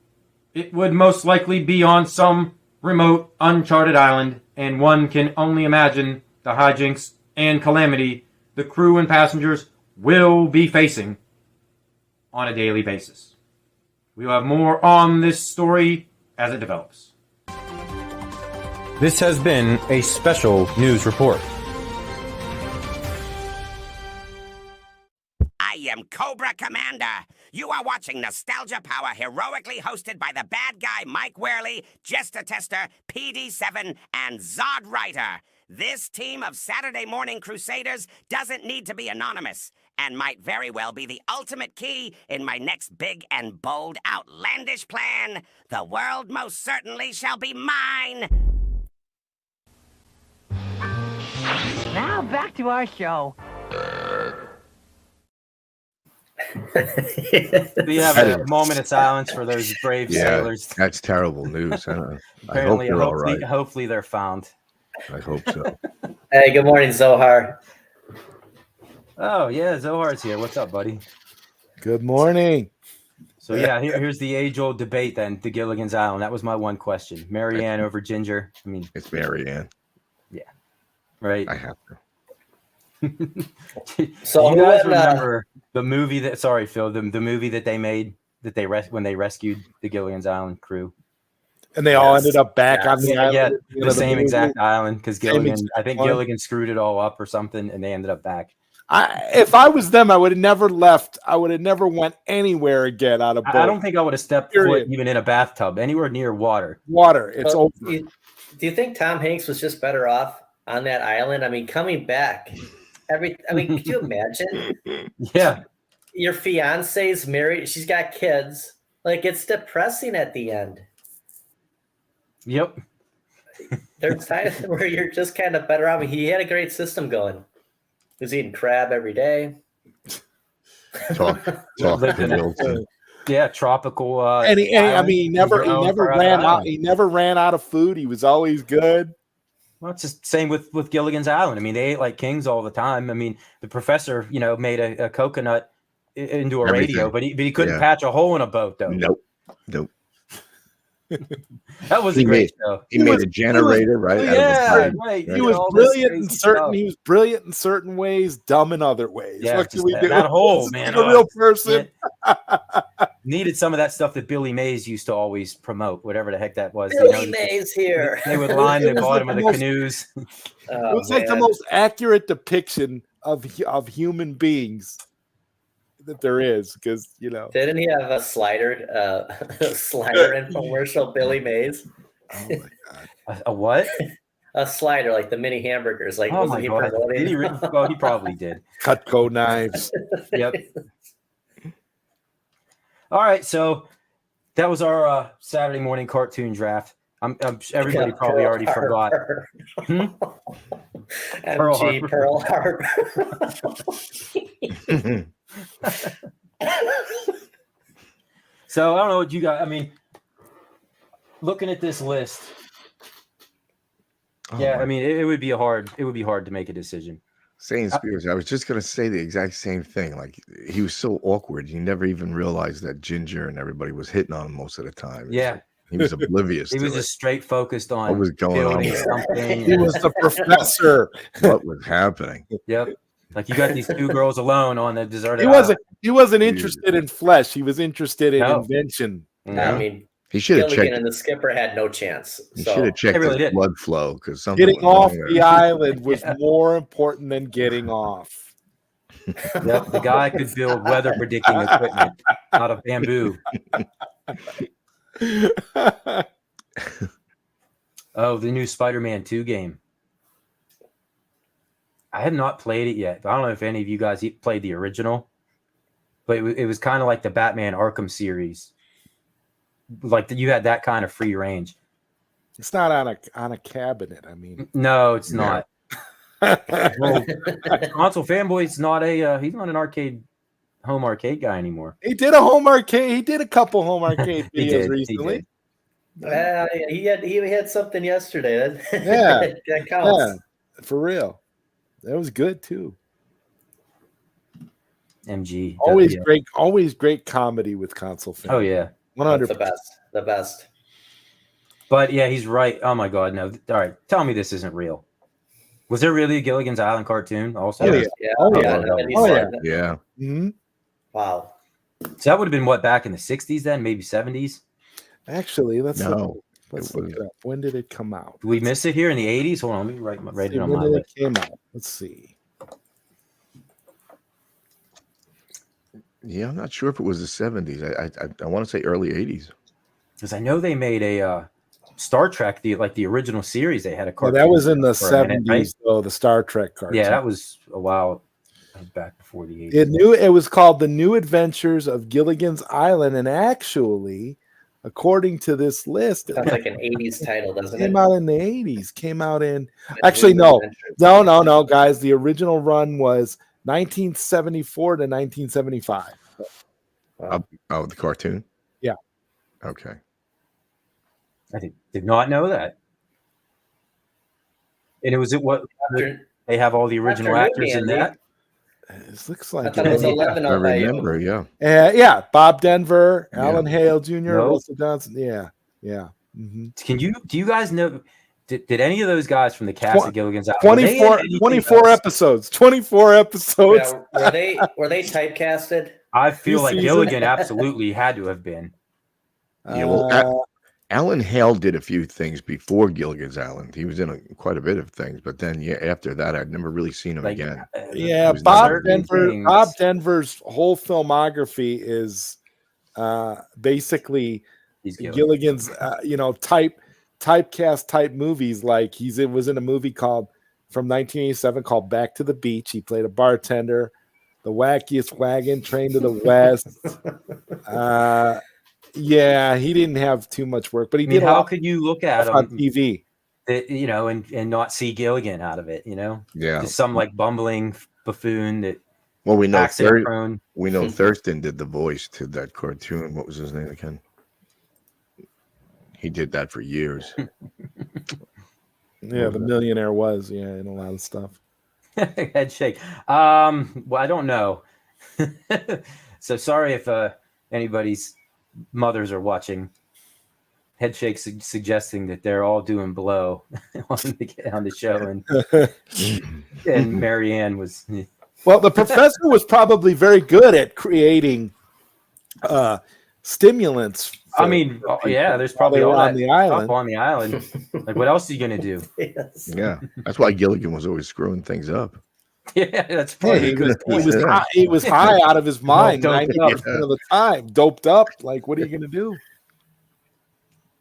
it would most likely be on some remote, uncharted island, and one can only imagine the hijinks and calamity the crew and passengers will be facing on a daily basis. We will have more on this story as it develops. This has been a special news report. I am Cobra Commander. You are watching Nostalgia Power, heroically hosted by the bad guy Mike Worley, Jester Tester, PD7, and ZodWriter. This team of Saturday morning crusaders doesn't need to be anonymous and might very well be the ultimate key in my next big and bold outlandish plan. The world most certainly shall be mine. Now back to our show. We have a moment of silence for those brave sailors. That's terrible news. I hope Apparently, they're all right. hopefully they're found. I hope so. Hey, good morning, Zohar. Oh, yeah, Zohar's here. What's up, buddy? Good morning. So, yeah, here's the age-old debate then, to Gilligan's Island. That was my one question. Marianne over Ginger. I mean, It's Marianne. yeah, right? I have to. So you guys when, remember the movie that, sorry, Phil, the movie that they made, that they when they rescued the Gilligan's Island crew? And they all ended up back on the island. Yeah, You know, the same movie. exact island, because Gilligan, I think one. Gilligan screwed it all up or something, and they ended up back. If I was them, I would have never left. I would have never went anywhere again on a boat. I don't think I would have stepped Period. foot even in a bathtub, anywhere near water. Water. It's so over. do you think Tom Hanks was just better off on that island? I mean, coming back, could you imagine? Yeah. Your fiance's married, she's got kids. Like, it's depressing at the end. Yep. There's times where you're just kind of better off. He had a great system going. He was eating crab every day. Talk to Wilson. Yeah, tropical. And he never ran out. island. He never ran out of food. He was always good. Well, it's just same with Gilligan's Island. I mean, they ate like kings all the time. I mean, the professor, made a coconut into a radio, but he couldn't patch a hole in a boat though. Nope. That was a great show. He made a generator, right? Yeah, right. He was brilliant in certain. He was brilliant in certain ways, dumb in other ways. Yeah, what can we do? that hole, man. A real person. Needed some of that stuff that Billy Mays used to always promote, whatever the heck that was. Billy Mays here. They would line the bottom of the canoes. It was like the most accurate depiction of human beings that there is, because Didn't he have a slider infomercial, Billy Mays? Oh my god. A what? A slider, like the mini hamburgers. Like, Oh wasn't my he god! promoting? Did he well, he probably did. Cutco knives. Yep. All right, so that was our Saturday morning cartoon draft. Everybody probably already forgot. MG Pearl Harbor. So I don't know what you got. I mean, looking at this list, I mean, it would be hard to make a decision. Saying Spears, I was just going to say the exact same thing. Like, he was so awkward. You never even realized that Ginger and everybody was hitting on him most of the time. Yeah. He was oblivious. He was just straight focused on what was going on. something. He was the professor. What was happening? Yep. Like, you got these two girls alone on the deserted He wasn't interested in flesh. He was interested in invention. I mean, he should have checked. And the skipper had no chance. He should have checked his blood flow, because something getting off the island was more important than getting off. Yep, the guy could build weather predicting equipment out of bamboo. Oh, the new Spider-Man 2 game. I have not played it yet. I don't know if any of you guys played the original, but it was kind of like the Batman Arkham series. Like, you had that kind of free range. It's not on a cabinet. I mean, no, it's not. Well, console fanboy's not he's not an home arcade guy anymore. He did a home arcade. He did a couple home arcade videos recently. He had something yesterday. Yeah, that counts. For real. That was good too. MG. Always great comedy with Console Fan. Oh yeah. 100%. The best. But yeah, he's right. Oh my God, no. All right, tell me this isn't real. Was there really a Gilligan's Island cartoon also? Oh, yeah. Yeah. Oh, Oh, yeah. yeah. Oh, yeah. Yeah. Mm-hmm. Wow. So that would have been what, back in the 60s then, maybe 70s? Actually, let's No, look it up. When did it come out? Do we miss it here in the 80s? Hold on, let me write it on my When list. it came out. Let's see. Yeah, I'm not sure if it was the 70s. I want to say early 80s. Because I know they made a Star Trek, the original series. They had a cartoon. that was in the for a minute, 70s, right? though, the Star Trek cartoon. Yeah, that was a while back before the 80s. It was called The New Adventures of Gilligan's Island, and actually, according to this list, Sounds like an 80s title, doesn't it? Came out in the 80s. Came out in actually no, guys. The original run was 1974 to 1975. Oh, the cartoon? Yeah. Okay. I did not know that. And it was they have all the original actors in that. It looks like I thought it was 11. I remember, yeah. Yeah, Bob Denver, Yeah. Alan Hale Jr., No. Russell Johnson. Yeah. Mm-hmm. Do you guys know? Did any of those guys from the cast of Gilligan's Island 24 episodes. 24 episodes. Yeah, were they typecasted? I feel like season? Gilligan absolutely had to have been. Yeah, well, Alan Hale did a few things before Gilligan's Island. He was in quite a bit of things, but then after that, I'd never really seen him again. Yeah, Bob Denver's whole filmography is basically Gilligan's, typecast type movies. Like was in a movie from 1987 called Back to the Beach. He played a bartender. The Wackiest Wagon, Train to the West. Yeah, he didn't have too much work, but he did. How could you look at him on TV, and not see Gilligan out of it? Yeah, just some like bumbling buffoon that. Well, we know we know Thurston did the voice to that cartoon. What was his name again? He did that for years. Yeah, the Millionaire was in a lot of stuff. Head shake. Well, I don't know. So sorry if anybody's mothers are watching. Head shake suggesting that they're all doing blow on the show, and Marianne was. Well, the professor was probably very good at creating stimulants. I mean, there's probably all on the island. On the island. Like, what else are you gonna do? Yes. Yeah, that's why Gilligan was always screwing things up. Yeah, that's probably a good point. He was high out of his mind 90% up. of the time, doped up. Like, what are you gonna do?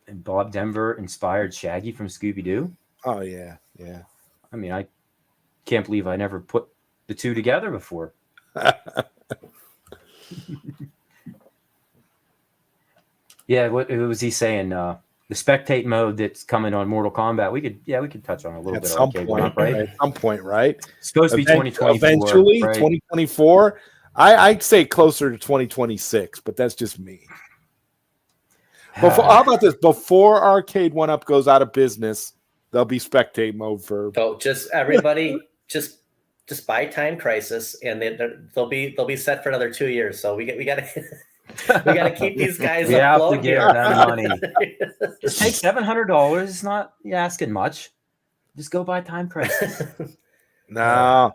And Bob Denver inspired Shaggy from Scooby-Doo. Oh yeah. I mean, I can't believe I never put the two together before. Yeah, what was he saying? The spectate mode that's coming on Mortal Kombat. We could touch on a little bit At some point, right? At some point, right? It's supposed to be 2024. Eventually, right? 2024. I'd say closer to 2026, but that's just me. How about this? Before Arcade 1-Up goes out of business, there'll be spectate mode for. So just everybody, just buy Time Crisis, and they'll be set for another 2 years. So we got to. We got to keep these guys we have afloat to give here. them money. Just take $700. It's not asking much. Just go buy Time Crisis. No.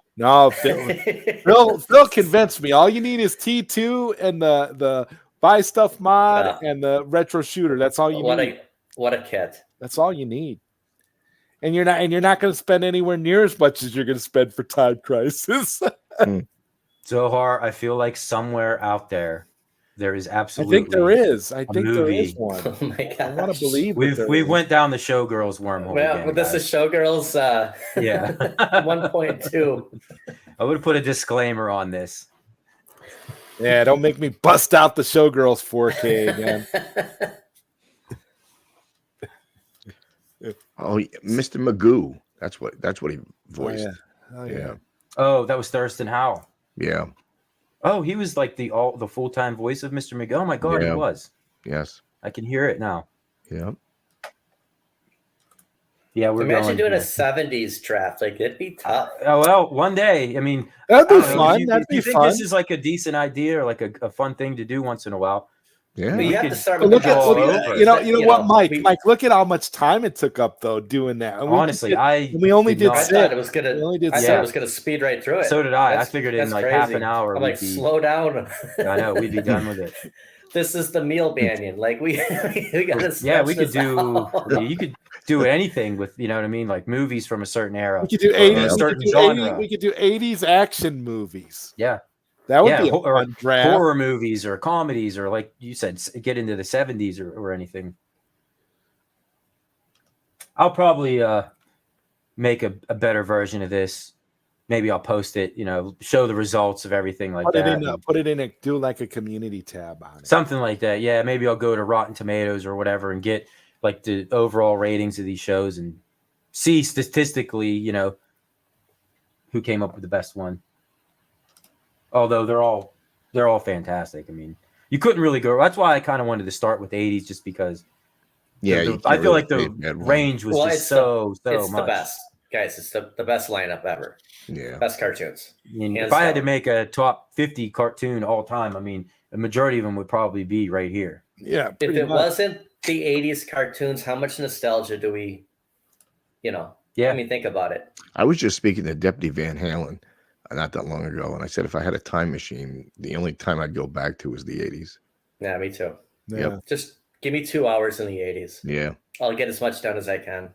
Phil convinced me. All you need is T2 and the buy stuff mod and the retro shooter. That's all you need. What a kit. That's all you need. And you're not going to spend anywhere near as much as you're going to spend for Time Crisis. Zohar, I feel like somewhere out there is absolutely. I think there is. I think there movie. is one. Oh my gosh. I want to believe we went down the Showgirls wormhole. Well, again, this is Showgirls. Yeah, 1.2. I would put a disclaimer on this. Yeah, don't make me bust out the Showgirls 4K again. Oh, Mr. Magoo. That's what he voiced. Oh, yeah. Oh, that was Thurston Howell. Yeah. Oh, he was like the full-time voice of Mr. McGill. Oh my God, he was. Yes. I can hear it now. Yeah. Yeah, we're Imagine doing going, a 70s draft. Like, it'd be tough. Oh well, one day. I mean, That'd I be don't know, fun. if That'd be you think fun. this is like a decent idea or like a fun thing to do once in a while? Yeah. But we you have could to start But with look the at all best over. guys. you know what, Mike? we- Mike, look at how much time it took up though doing that. And Honestly, we only did not- I six. thought it was gonna. We only did I thought six. it was gonna speed right through it. So did I. That's- I figured in that's like half crazy. an hour. I'm we'd like, be, slow down. I know we'd be done with it. This is the meal banyan. Like we gotta. Yeah, we stretch could this do. out. You could do anything with, you know what I mean, like movies from a certain era. We could do or a 80s. certain genre. We could do 80s action movies. Yeah, That would yeah, be a or fun draft. horror movies or comedies or like you said, get into the 70s or anything. I'll probably make a better version of this. Maybe I'll post it, you know, show the results of everything like Put that. it in a do like a community tab on it. Something like that. Yeah, maybe I'll go to Rotten Tomatoes or whatever and get like the overall ratings of these shows and see statistically, you know, who came up with the best one. Although they're all fantastic. I mean, you couldn't really go. That's why I kind of wanted to start with 80s, just because. Yeah, I feel like the range was just so it's much. the best, guys. It's the best lineup ever. Yeah, Best cartoons. I mean, Hands if I had to down. make a top 50 cartoon all time, I mean, the majority of them would probably be right here. Yeah. If pretty it much. wasn't the 80s cartoons, how much nostalgia do we, Yeah. I mean, think about it. I was just speaking to Deputy Van Halen not that long ago, and I said if I had a time machine, the only time I'd go back to was the 80s. Yeah, me too. Yeah. Just give me 2 hours in the 80s. Yeah. I'll get as much done as I can.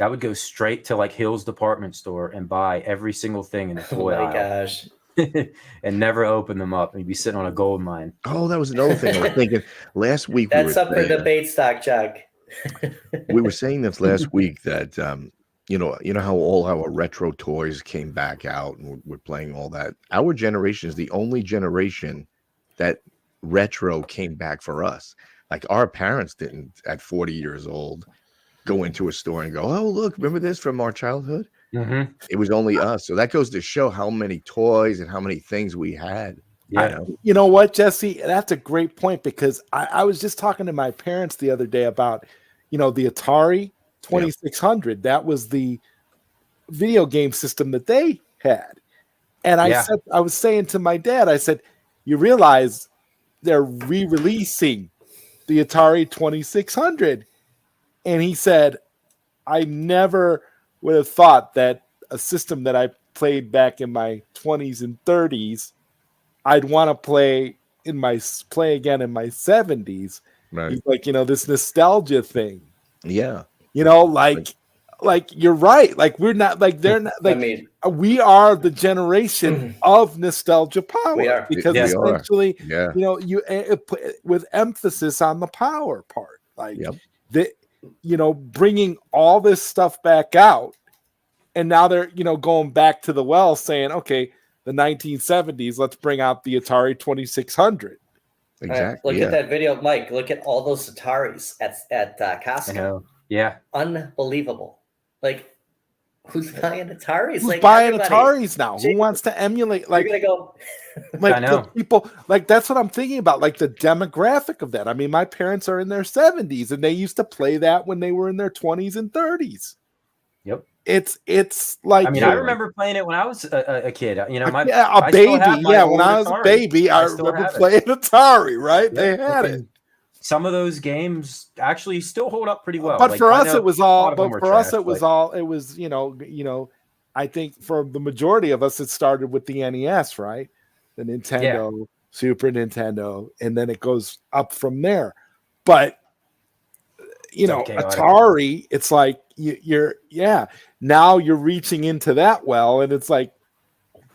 I would go straight to like Hill's department store and buy every single thing in the Oh toy my aisle gosh. and never open them up. And you'd be sitting on a gold mine. Oh, that was another thing I was thinking. Last week That's up for debate, Stock Chuck. we were saying this last week that you know how all our retro toys came back out and we're playing all that. Our generation is the only generation that retro came back for us. Like our parents didn't at 40 years old go into a store and go, oh, look, remember this from our childhood? Mm-hmm. It was only us. So that goes to show how many toys and how many things we had. Yeah. You know what, Jesse? That's a great point, because I was just talking to my parents the other day about, the Atari 2600. That was the video game system that they had. And I was saying to my dad, I said, you realize they're re-releasing the Atari 2600. And he said, I never would have thought that a system that I played back in my 20s and 30s, I'd want to play again in my 70s. Right. He's like, this nostalgia thing. Yeah. Like you're right. Like we're not like they're not like I mean, we are the generation of nostalgia power. We are. Because We are. essentially, Yeah. you with emphasis on the power part, like Yep. bringing all this stuff back out, and now they're going back to the well, saying, okay, the 1970s, let's bring out the Atari 2600. Exactly. Look at that video, Mike. Look at all those Ataris at Costco. I know. Yeah. Unbelievable. Like, who's buying Ataris? Who's like buying everybody. Ataris now? Jake, Who wants to emulate? Like, you're gonna go. like I know. the people, like that's what I'm thinking about. Like the demographic of that. I mean, my parents are in their 70s, and they used to play that when they were in their 20s and 30s. Yep. It's like, I mean, I remember playing it when I was a kid. a I baby. still have my Yeah, old when I was a Atari. baby, I still remember have it. playing Atari. Right? Yep. They had it. Some of those games actually still hold up pretty well. But Like, for I us, know it was a lot all. of them But were for us, trash, it was but- all. It was I think for the majority of us, it started with the NES, right? The Nintendo, Super Nintendo, and then it goes up from there. But okay, Atari, it's like now you're reaching into that well, and it's like,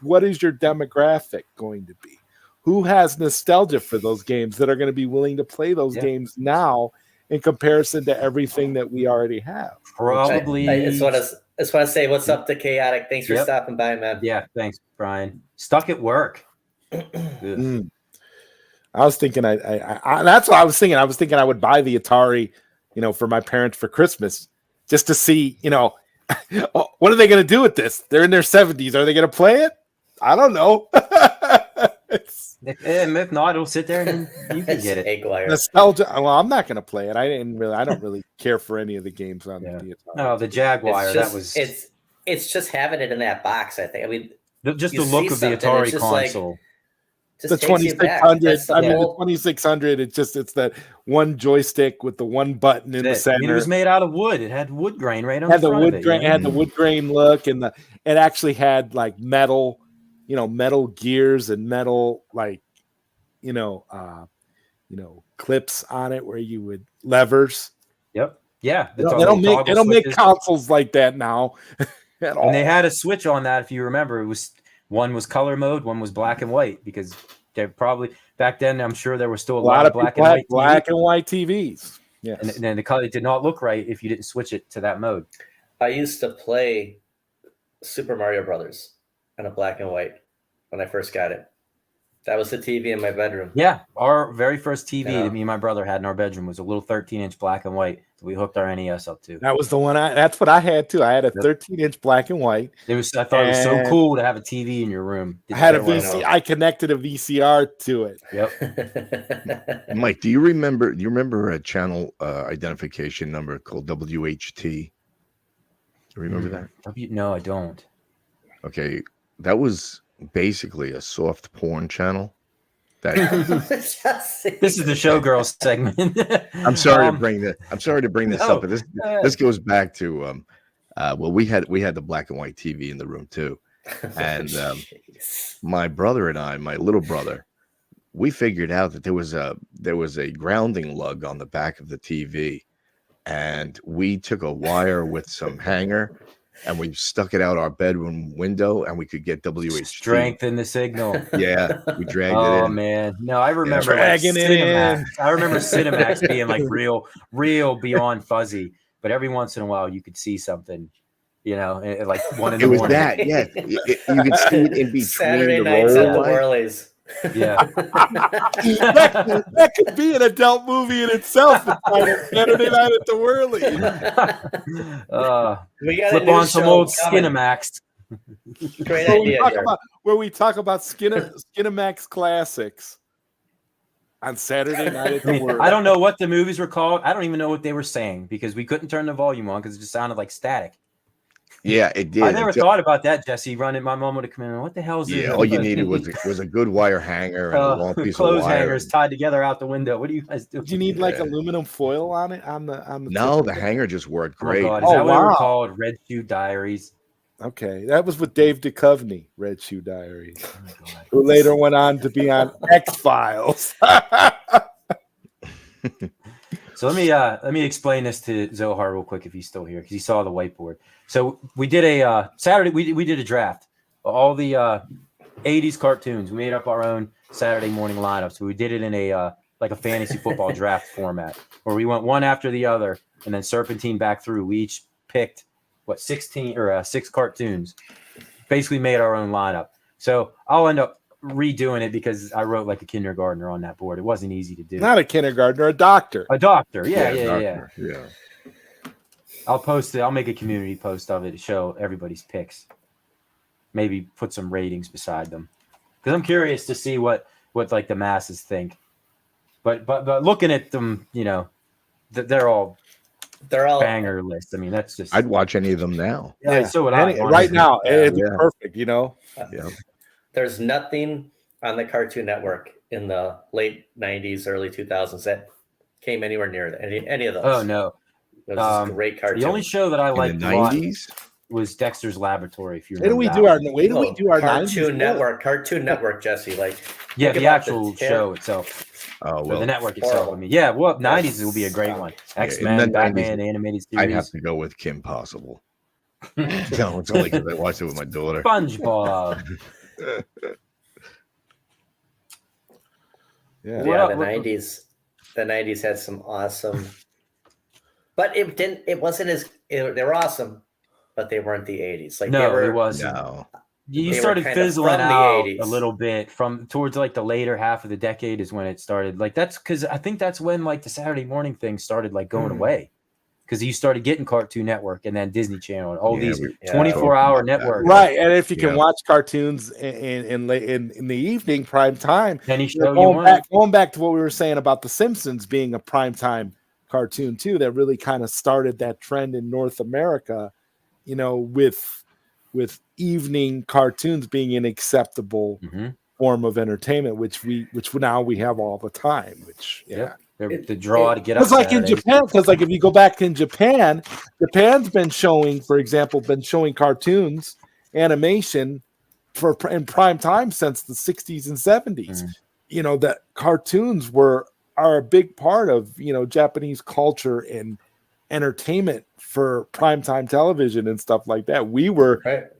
what is your demographic going to be? Who has nostalgia for those games that are going to be willing to play those games now in comparison to everything that we already have? Probably. I just want to say what's up to Chaotic. Thanks for stopping by, man. Yeah, thanks, Brian. Stuck at work. I was thinking, I that's what I was thinking. I was thinking I would buy the Atari, for my parents for Christmas, just to see, what are they going to do with this? They're in their 70s. Are they going to play it? I don't know. It's If not, it'll sit there and you can get it. Aguirre. Nostalgia. Well, I'm not going to play it. I don't really care for any of the games on the Atari. No, the Jaguar. It's That just, was. It's just having it in that box. I think. I mean, Just you the look see of the something, it's Atari just like- console. just The takes you back. 2600. That's the I mean, the whole- 2600. It's that one joystick with the one button in the center. I mean, it was made out of wood. It had wood grain right on had the the front wood of it. grain, you know? had the wood grain look, and it actually had like metal, metal gears and metal clips on it where you would levers. Yep. Yeah. They don't make consoles like that now. At all. And they had a switch on that. If you remember, one was color mode, one was black and white, because they're probably back then. I'm sure there was still a lot of black and white TVs. Yes. And then the color did not look right if you didn't switch it to that mode. I used to play Super Mario Brothers on a black and white when I first got it. That was the TV in my bedroom. Yeah, our very first TV that me and my brother had in our bedroom was a little 13-inch black and white that we hooked our NES up to. That was the one. That's what I had too. I had a 13-inch black and white. I thought it was so cool to have a TV in your room. I had a VCR. I connected a VCR to it. Yep. Mike, do you remember a channel identification number called WHT? Do you remember that? No, I don't. Okay, that was basically a soft porn channel. That this is the Showgirls segment. I'm sorry to bring this up, but this goes back to we had the black and white TV in the room too, and my brother and I, my little brother, we figured out that there was a grounding lug on the back of the TV, and we took a wire with some hanger. And we stuck it out our bedroom window, and we could get WHT. Strengthen the signal. Yeah, we dragged it in. Oh man, no, I remember dragging it in. I remember Cinemax being like real beyond fuzzy, but every once in a while you could see something, like one in the morning. It was that, yeah. You could see it in between Saturday the nights at the roll. Whirlies. Yeah, that could be an adult movie in itself. Saturday Night at the Whirly. We got flip a new on some show old coming. Skinemax. Great where idea. we talk about Skinemax classics on Saturday Night at the Whirly. I don't know what the movies were called. I don't even know what they were saying because we couldn't turn the volume on because it just sounded like static. Yeah, it did. I never thought about that, Jesse. Running, my mom would have come in. What the hell is this? Yeah, all you needed was a good wire hanger and a long piece of clothes wire. hangers tied together out the window. What do you guys do? Do you need like aluminum foil on it? On the No, the hanger just worked great. Oh, God. Is that what they were called? Red Shoe Diaries. Okay, that was with Dave Duchovny, Red Shoe Diaries, who later went on to be on X-Files. So let me explain this to Zohar real quick if he's still here because he saw the whiteboard. So we did a Saturday. We did a draft. All the 80s cartoons. We made up our own Saturday morning lineup. So we did it in a like a fantasy football draft format where we went one after the other and then serpentine back through. We each picked 6 cartoons. Basically made our own lineup. So I'll end up redoing it because I wrote like a kindergartner on that board. It wasn't easy to do. Not a kindergartner, a doctor. A doctor. Yeah. Yeah. I'll post it. I'll make a community post of it to show everybody's picks. Maybe put some ratings beside them because I'm curious to see what like the masses think. But looking at them, they're all banger list. I mean, that's just. I'd watch any of them now. Yeah. So would I. Right now, it's perfect. Yeah. There's nothing on the Cartoon Network in the late 90s, early 2000s that came anywhere near any of those. Oh, no. It was just a great cartoon. The only show that I liked in the 90s was Dexter's Laboratory. If you remember, we do our Cartoon Network, Jesse. Like the actual show itself. Oh well, the network itself. I mean, 90s will be a great one. X-Men, Batman, animated series. I'd have to go with Kim Possible. No, it's only because I watched it with my daughter. SpongeBob. The 90s. The 90s had some awesome, but it wasn't as they were awesome, but they weren't the 80s. Like it wasn't. No. You started fizzling out a little bit from towards like the later half of the decade is when it started. Like that's because I think that's when like the Saturday morning thing started like going away. because you started getting Cartoon Network and then Disney Channel and all these we- 24-hour networks. Right, and if you can Yeah. watch cartoons in the evening prime time, Any you know, show you want. going back to what we were saying about The Simpsons being a primetime cartoon too, that really kind of started that trend in North America, you know, with evening cartoons being an acceptable Mhm. form of entertainment, which now we have all the time. Which The draw to get up. because like in Saturdays. Japan, because like if you go back in Japan's been showing, for example, cartoons, animation in prime time since the 60s and 70s. Mhm. You know, that cartoons are a big part of, you know, Japanese culture and entertainment for primetime television and stuff like that.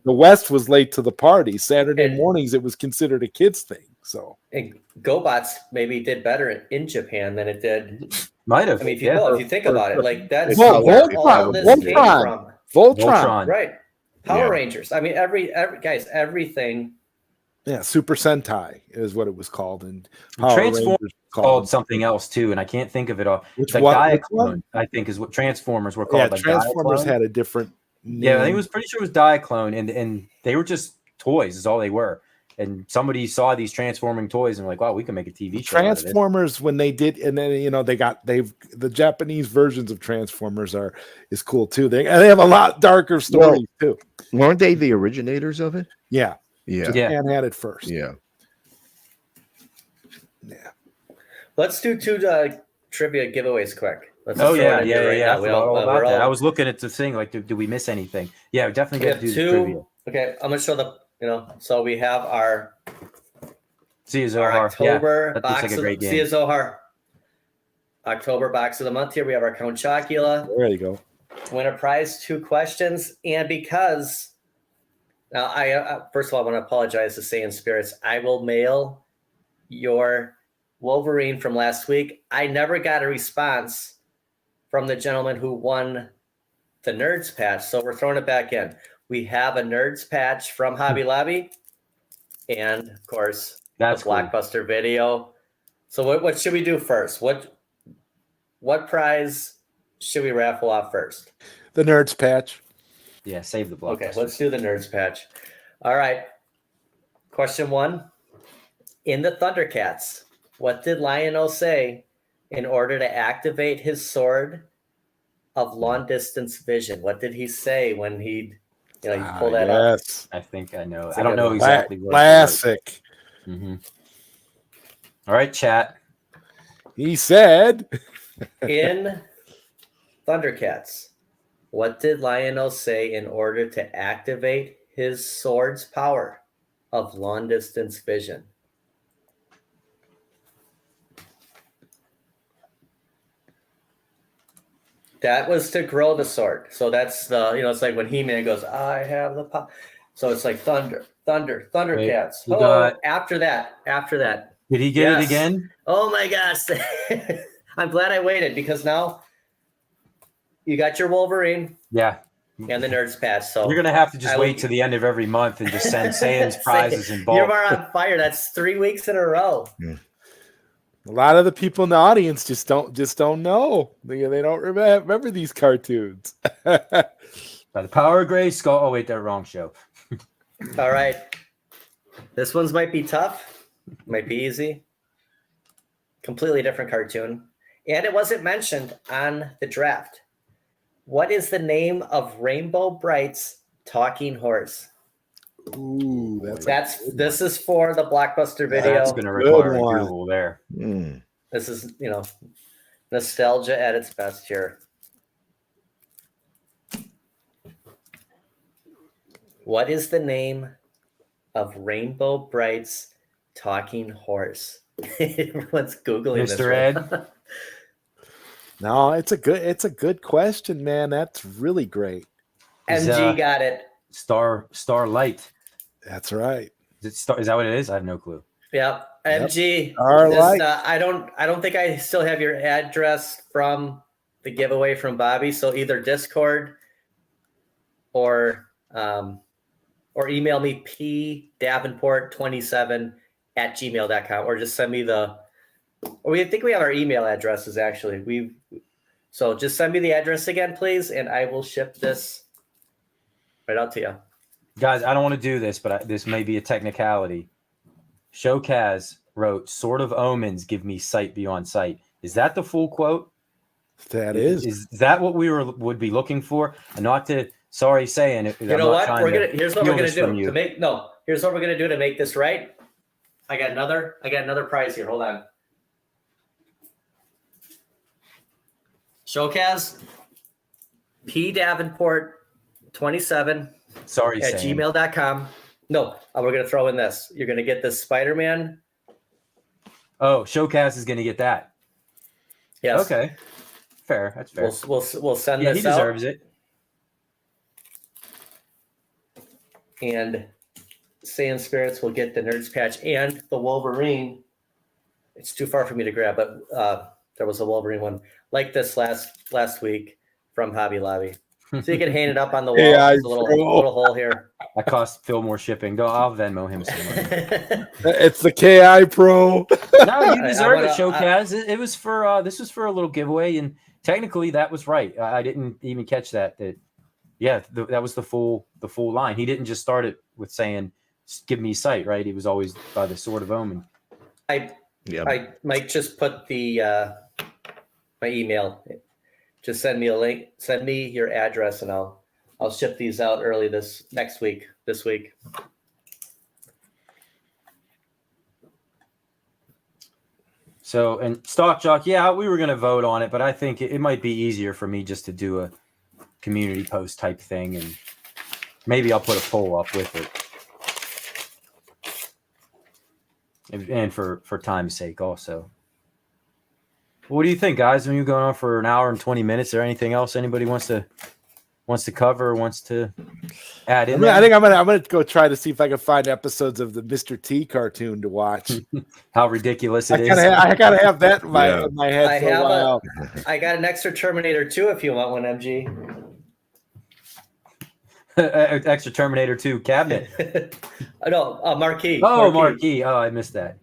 The West was late to the party. Saturday mornings, it was considered a kid's thing. So And GoBots maybe did better in Japan than it did. Might have. I mean, if you think about it, like that's Well, where Voltron- all this came Voltron. from. Voltron. Right. Power Yeah. Rangers. I mean, everything. Yeah, Super Sentai is what it was called, and Power Transformers Rangers called something else too, and I can't think of it all. Which the one? Diaclone, I think, is what Transformers were called. Yeah, like Transformers Diaclone. had a different name. Yeah, I think it was pretty sure it was Diaclone, and they were just toys, is all they were. And somebody saw these transforming toys and like, wow, we can make a TV show. Transformers when they did, and then you know the Japanese versions of Transformers is cool too. They have a lot darker stories too. Weren't they the originators of it? Yeah, Yeah. Japan had it first. Yeah. Yeah. Let's do two trivia giveaways quick. Let's Oh just throw yeah, it in here yeah. I now. forgot all about we're that. all- I was looking at the thing like, do we miss anything? Yeah, we definitely we got to have do the trivia. Okay, I'm gonna show so we have our See you, Zohar. October that looks box like a of great game. see you, Zohar. October box of the month here. We have our Count Chocula. There you go. Win a prize, 2 questions, and because now I first of all I want to apologize to Saiyan Spirits. I will mail your Wolverine from last week. I never got a response from the gentleman who won the Nerds patch, so we're throwing it back in. We have a Nerds patch from Hobby Lobby, and of course That's a cool. Blockbuster video. So what should we do first? What prize should we raffle off first? The Nerds patch. Yeah, save the block. Okay, let's do the Nerds patch. All right. Question 1. In the Thundercats, what did Lion-O say in order to activate his sword of long distance vision? What did he say when he pull that up? Yes. I think I know. It's I a don't good know one. exactly what. Classic. Mm-hmm. All right, chat. He said. In Thundercats, what did Lion-O say in order to activate his sword's power of long distance vision? That was to grow the sword. So that's it's like when He-Man goes, I have the power. So it's like Thundercats. Wait, after that. Did he get it Yes. again? Oh my gosh. I'm glad I waited because now you got your Wolverine Yeah. and the Nerds patch. So You're gonna have to just I wait will- to the end of every month and just send Saiyans prizes in bulk. You're on fire. That's 3 weeks in a row. A lot of the people in the audience just don't know. They don't remember these cartoons. By the power of Grayskull. Oh wait, that wrong show. All right. This one's might be tough. Might be easy. Completely different cartoon. And it wasn't mentioned on the draft. What is the name of Rainbow Bright's talking horse? Ooh, This is for the Blockbuster video. That's gonna require a one. Google there. Mm. This is, nostalgia at its best here. What is the name of Rainbow Bright's talking horse? Everyone's Googling this. Mr. right Ed? No, it's a good question, man. That's really great. MG got it. Starlight. That's right. Is that what it is? I have no clue. Yep. MG. Starlight. I don't think I still have your address from the giveaway from Bobby. So either Discord or email me pdavenport27@gmail.com or just send me I think we have our email addresses actually. So just send me the address again, please, and I will ship this right out to you. Guys, I don't want to do this, but this may be a technicality. Showcaz wrote, "Sort of omens give me sight beyond sight." Is that the full quote? That is. Is that what we would be looking for? And not to, sorry saying it. You know what? Here's what we're gonna do to make Here's what we're gonna do to make this right. I got another prize here. Hold on. Showcaz P Davenport 27 sorry at saying. gmail.com. No, we're gonna throw in this. You're gonna get this Spider-Man. Oh, Showcaz is gonna get that. Yes. Okay. Fair. That's fair. We'll send Yeah, this he out. deserves it. And Saiyan Spirits will get the Nerds patch and the Wolverine. It's too far for me to grab, but there was a Wolverine one like this last week from Hobby Lobby. So you can hang it up on the wall. Yeah, There's a little hole here. That costs Phil more shipping. I'll Venmo him some money. It's the KI Pro. No, you deserve it, Showcaz. It was for this was for a little giveaway, and technically that was right. I didn't even catch that. That was the full line. He didn't just start it with saying, "Give me sight," right? He was always by the Sword of Omen. I might just put the my email. Just send me a link. Send me your address, and I'll ship these out early this week. So, and Stock Jock, yeah, we were going to vote on it, but I think it might be easier for me just to do a community post type thing, and maybe I'll put a poll up with it, and for time's sake also. What do you think, guys? When you're going on for an hour and 20 minutes, is there anything else anybody wants to cover, wants to add in? I think I'm gonna go try to see if I can find episodes of the Mr. T cartoon to watch. How ridiculous it is! I gotta have that in my head for a while. I got an extra Terminator 2 if you want one, MG. Extra Terminator 2 cabinet. No, Marquee. Oh, Marquee. Oh, I missed that.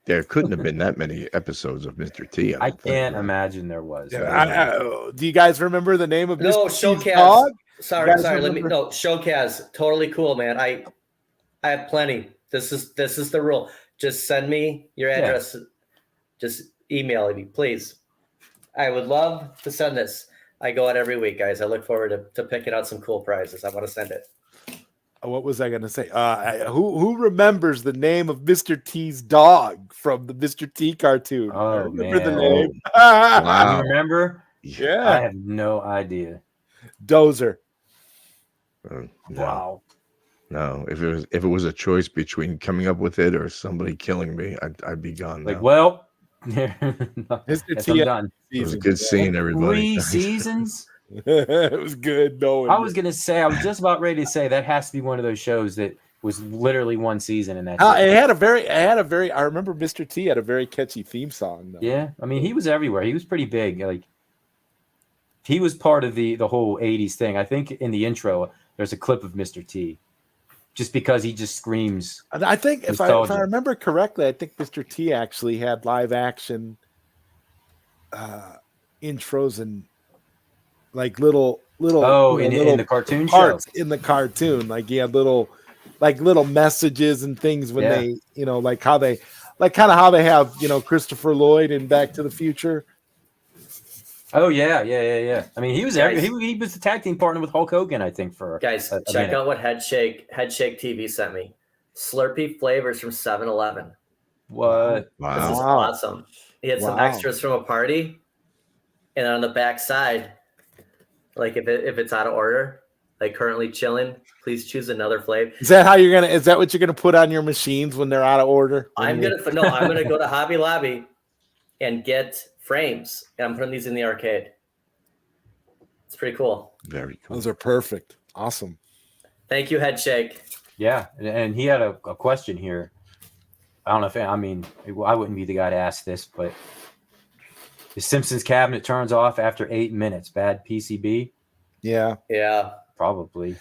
There couldn't have been that many episodes of Mr. T. I can't imagine there was. Do you guys remember the name of Mr. T's Showcaz? dog? Sorry. Showcaz. Totally cool, man. I have plenty. This is the rule. Just send me your address. Yeah. Just email me, please. I would love to send this. I go out every week, guys. I look forward to picking out some cool prizes. I want to send it. What was I going to say? Who remembers the name of Mr. T's dog from the Mr. T cartoon? Oh, I remember man. the name. Wow. You remember? Yeah. I have no idea. Dozer. No. Wow. No, if it was a choice between coming up with it or somebody killing me, I'd be gone. Like, now. well, Mr. T. I'm done. It was a good scene, everybody. 3 seasons. It was good. No, I was just about ready to say that has to be one of those shows that was literally one season, and that's it had a very. I remember Mr. T had a very catchy theme song. Though. Yeah, I mean, he was everywhere. He was pretty big. Like, he was part of the whole '80s thing. I think in the intro there's a clip of Mr. T, just because he just screams. I think if I remember correctly, I think Mr. T actually had live action intros and. Like little in the cartoon parts show. In the cartoon, like he had little messages and things when they how they have Christopher Lloyd in Back to the Future. Oh yeah. I mean, he was he was the tag team partner with Hulk Hogan, I think. For guys, check out what Headshake TV sent me. Slurpee flavors from 7-Eleven. What? Wow. This is awesome. He had some extras from a party, and on the back side. Like if it's out of order, like currently chilling, please choose another flavor. Is that what you're gonna put on your machines when they're out of order? I'm gonna go to Hobby Lobby and get frames, and I'm putting these in the arcade. It's pretty cool. Very cool. Those are perfect. Awesome. Thank you, Headshake. Yeah, and he had a question here. I don't know if I wouldn't be the guy to ask this, but. The Simpsons cabinet turns off after 8 minutes. Bad PCB? Yeah. Probably.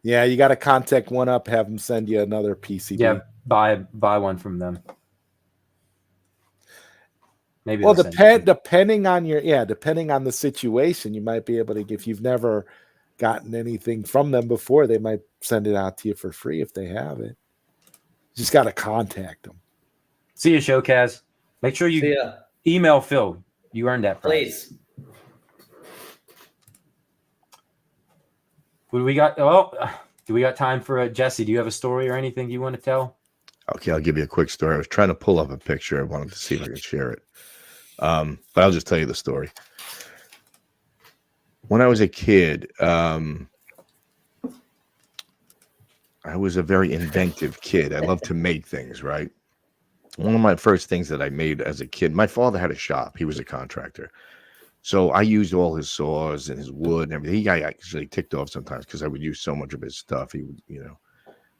Yeah, you got to contact One Up, have them send you another PCB. Yeah, buy one from them. Maybe. Well, they'll send you. depending on depending on the situation, you might be able to. If you've never gotten anything from them before, they might send it out to you for free if they have it. You just got to contact them. See you, Showcaz. Make sure you email Phil. You earned that prize. Please. What do we got? Oh, do we got time for Jesse? Do you have a story or anything you want to tell? Okay, I'll give you a quick story. I was trying to pull up a picture. I wanted to see if I could share it. But I'll just tell you the story. When I was a kid, I was a very inventive kid. I loved to make things, right? One of my first things that I made as a kid, my father had a shop. He was a contractor. So I used all his saws and his wood and everything. He got actually ticked off sometimes because I would use so much of his stuff. He would,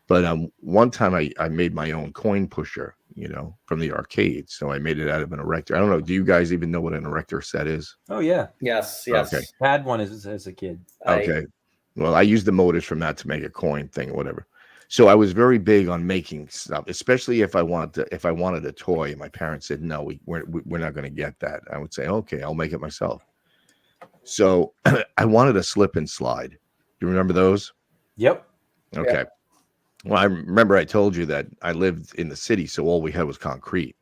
But one time I made my own coin pusher, from the arcade. So I made it out of an erector. I don't know. Do you guys even know what an erector set is? Oh, yeah. Yes. Okay. Had one as a kid. Okay. Well, I used the motors from that to make a coin thing or whatever. So I was very big on making stuff, especially if I wanted a toy. And my parents said, no, we're not going to get that. I would say, okay, I'll make it myself. So I wanted a slip and slide. Do you remember those? Yep. Okay. Yeah. Well, I remember I told you that I lived in the city, so all we had was concrete.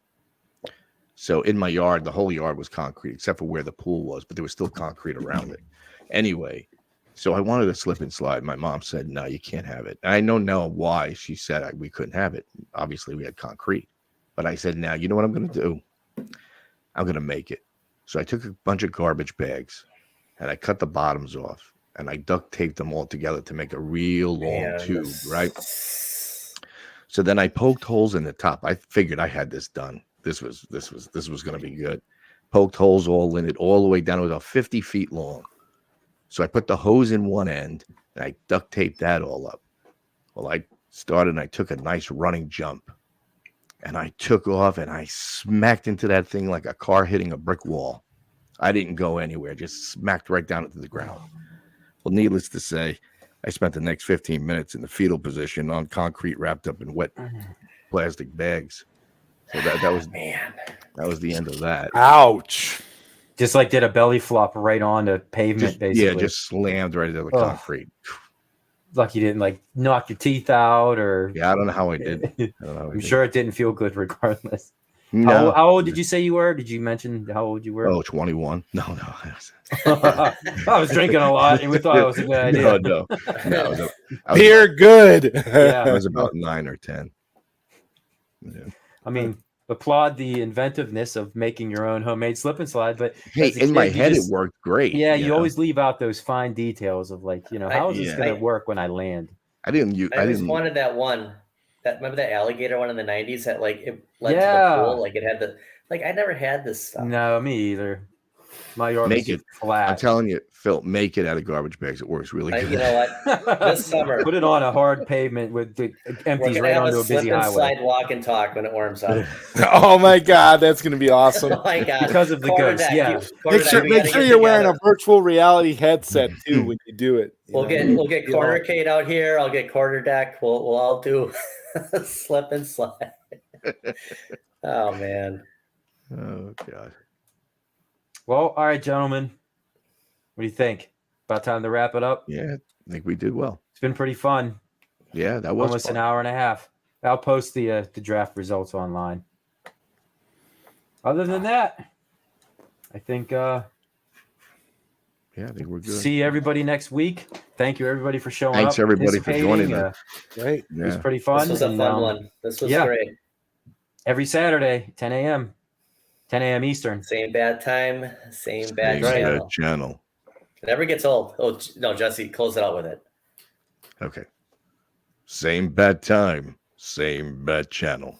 So in my yard, the whole yard was concrete, except for where the pool was, but there was still concrete around it. Anyway, so I wanted a slip and slide. My mom said, no, you can't have it. And I don't know why she said we couldn't have it. Obviously, we had concrete. But I said, now, you know what I'm going to do? I'm going to make it. So I took a bunch of garbage bags, and I cut the bottoms off. And I duct taped them all together to make a real long tube, right? So then I poked holes in the top. I figured I had this done. This was going to be good. Poked holes all in it, all the way down. It was about 50 feet long. So I put the hose in one end, and I duct taped that all up. Well, I started, and I took a nice running jump, and I took off, and I smacked into that thing like a car hitting a brick wall. I didn't go anywhere, just smacked right down into the ground. Well, needless to say, I spent the next 15 minutes in the fetal position on concrete wrapped up in wet plastic bags. So that was the end of that. Ouch. Just like did a belly flop right on the pavement, basically. Yeah, just slammed right into the concrete. Like you didn't knock your teeth out or... Yeah, I don't know how I did. I'm sure it didn't feel good regardless. No. How old did you say you were? Did you mention how old you were? Oh, 21. No. I was drinking a lot and we thought it was a good idea. No. You're good. Yeah, I was about 9 or 10. Yeah. I mean, applaud the inventiveness of making your own homemade slip and slide, but hey, in my head it worked great. Yeah, you always leave out those fine details of how is this going to work when I land? I wanted that one. Remember that alligator one in the 90s that it led to the pool? It had the I never had this stuff. No, me either. My yard make was it flat. I'm telling you, Phil, make it out of garbage bags. It works really good. You know what? This summer, put it on a hard pavement with the empties right onto a busy highway. Slide, walk, and talk when it warms up. Oh my God, that's going to be awesome! Oh my God, because of the ghost. Yeah, make sure you're wearing a virtual reality headset too when you do it. We'll get cornercade out here. I'll get quarter deck. We'll all do slip and slide. Oh man. Oh God. Well, all right, gentlemen. What do you think? About time to wrap it up? Yeah, I think we did well. It's been pretty fun. Yeah, that was almost fun. An hour and a half. I'll post the draft results online. Other than that, I think I think we're good. See everybody next week. Thank you everybody for showing up. Thanks everybody for joining us. Great. It was pretty fun. This was a fun one. This was great. Every Saturday, 10 a.m. 10 a.m. Eastern. Same bad time, same bad channel. It never gets old. Oh, no, Jesse, close it out with it. Okay. Same bad time, same bad channel.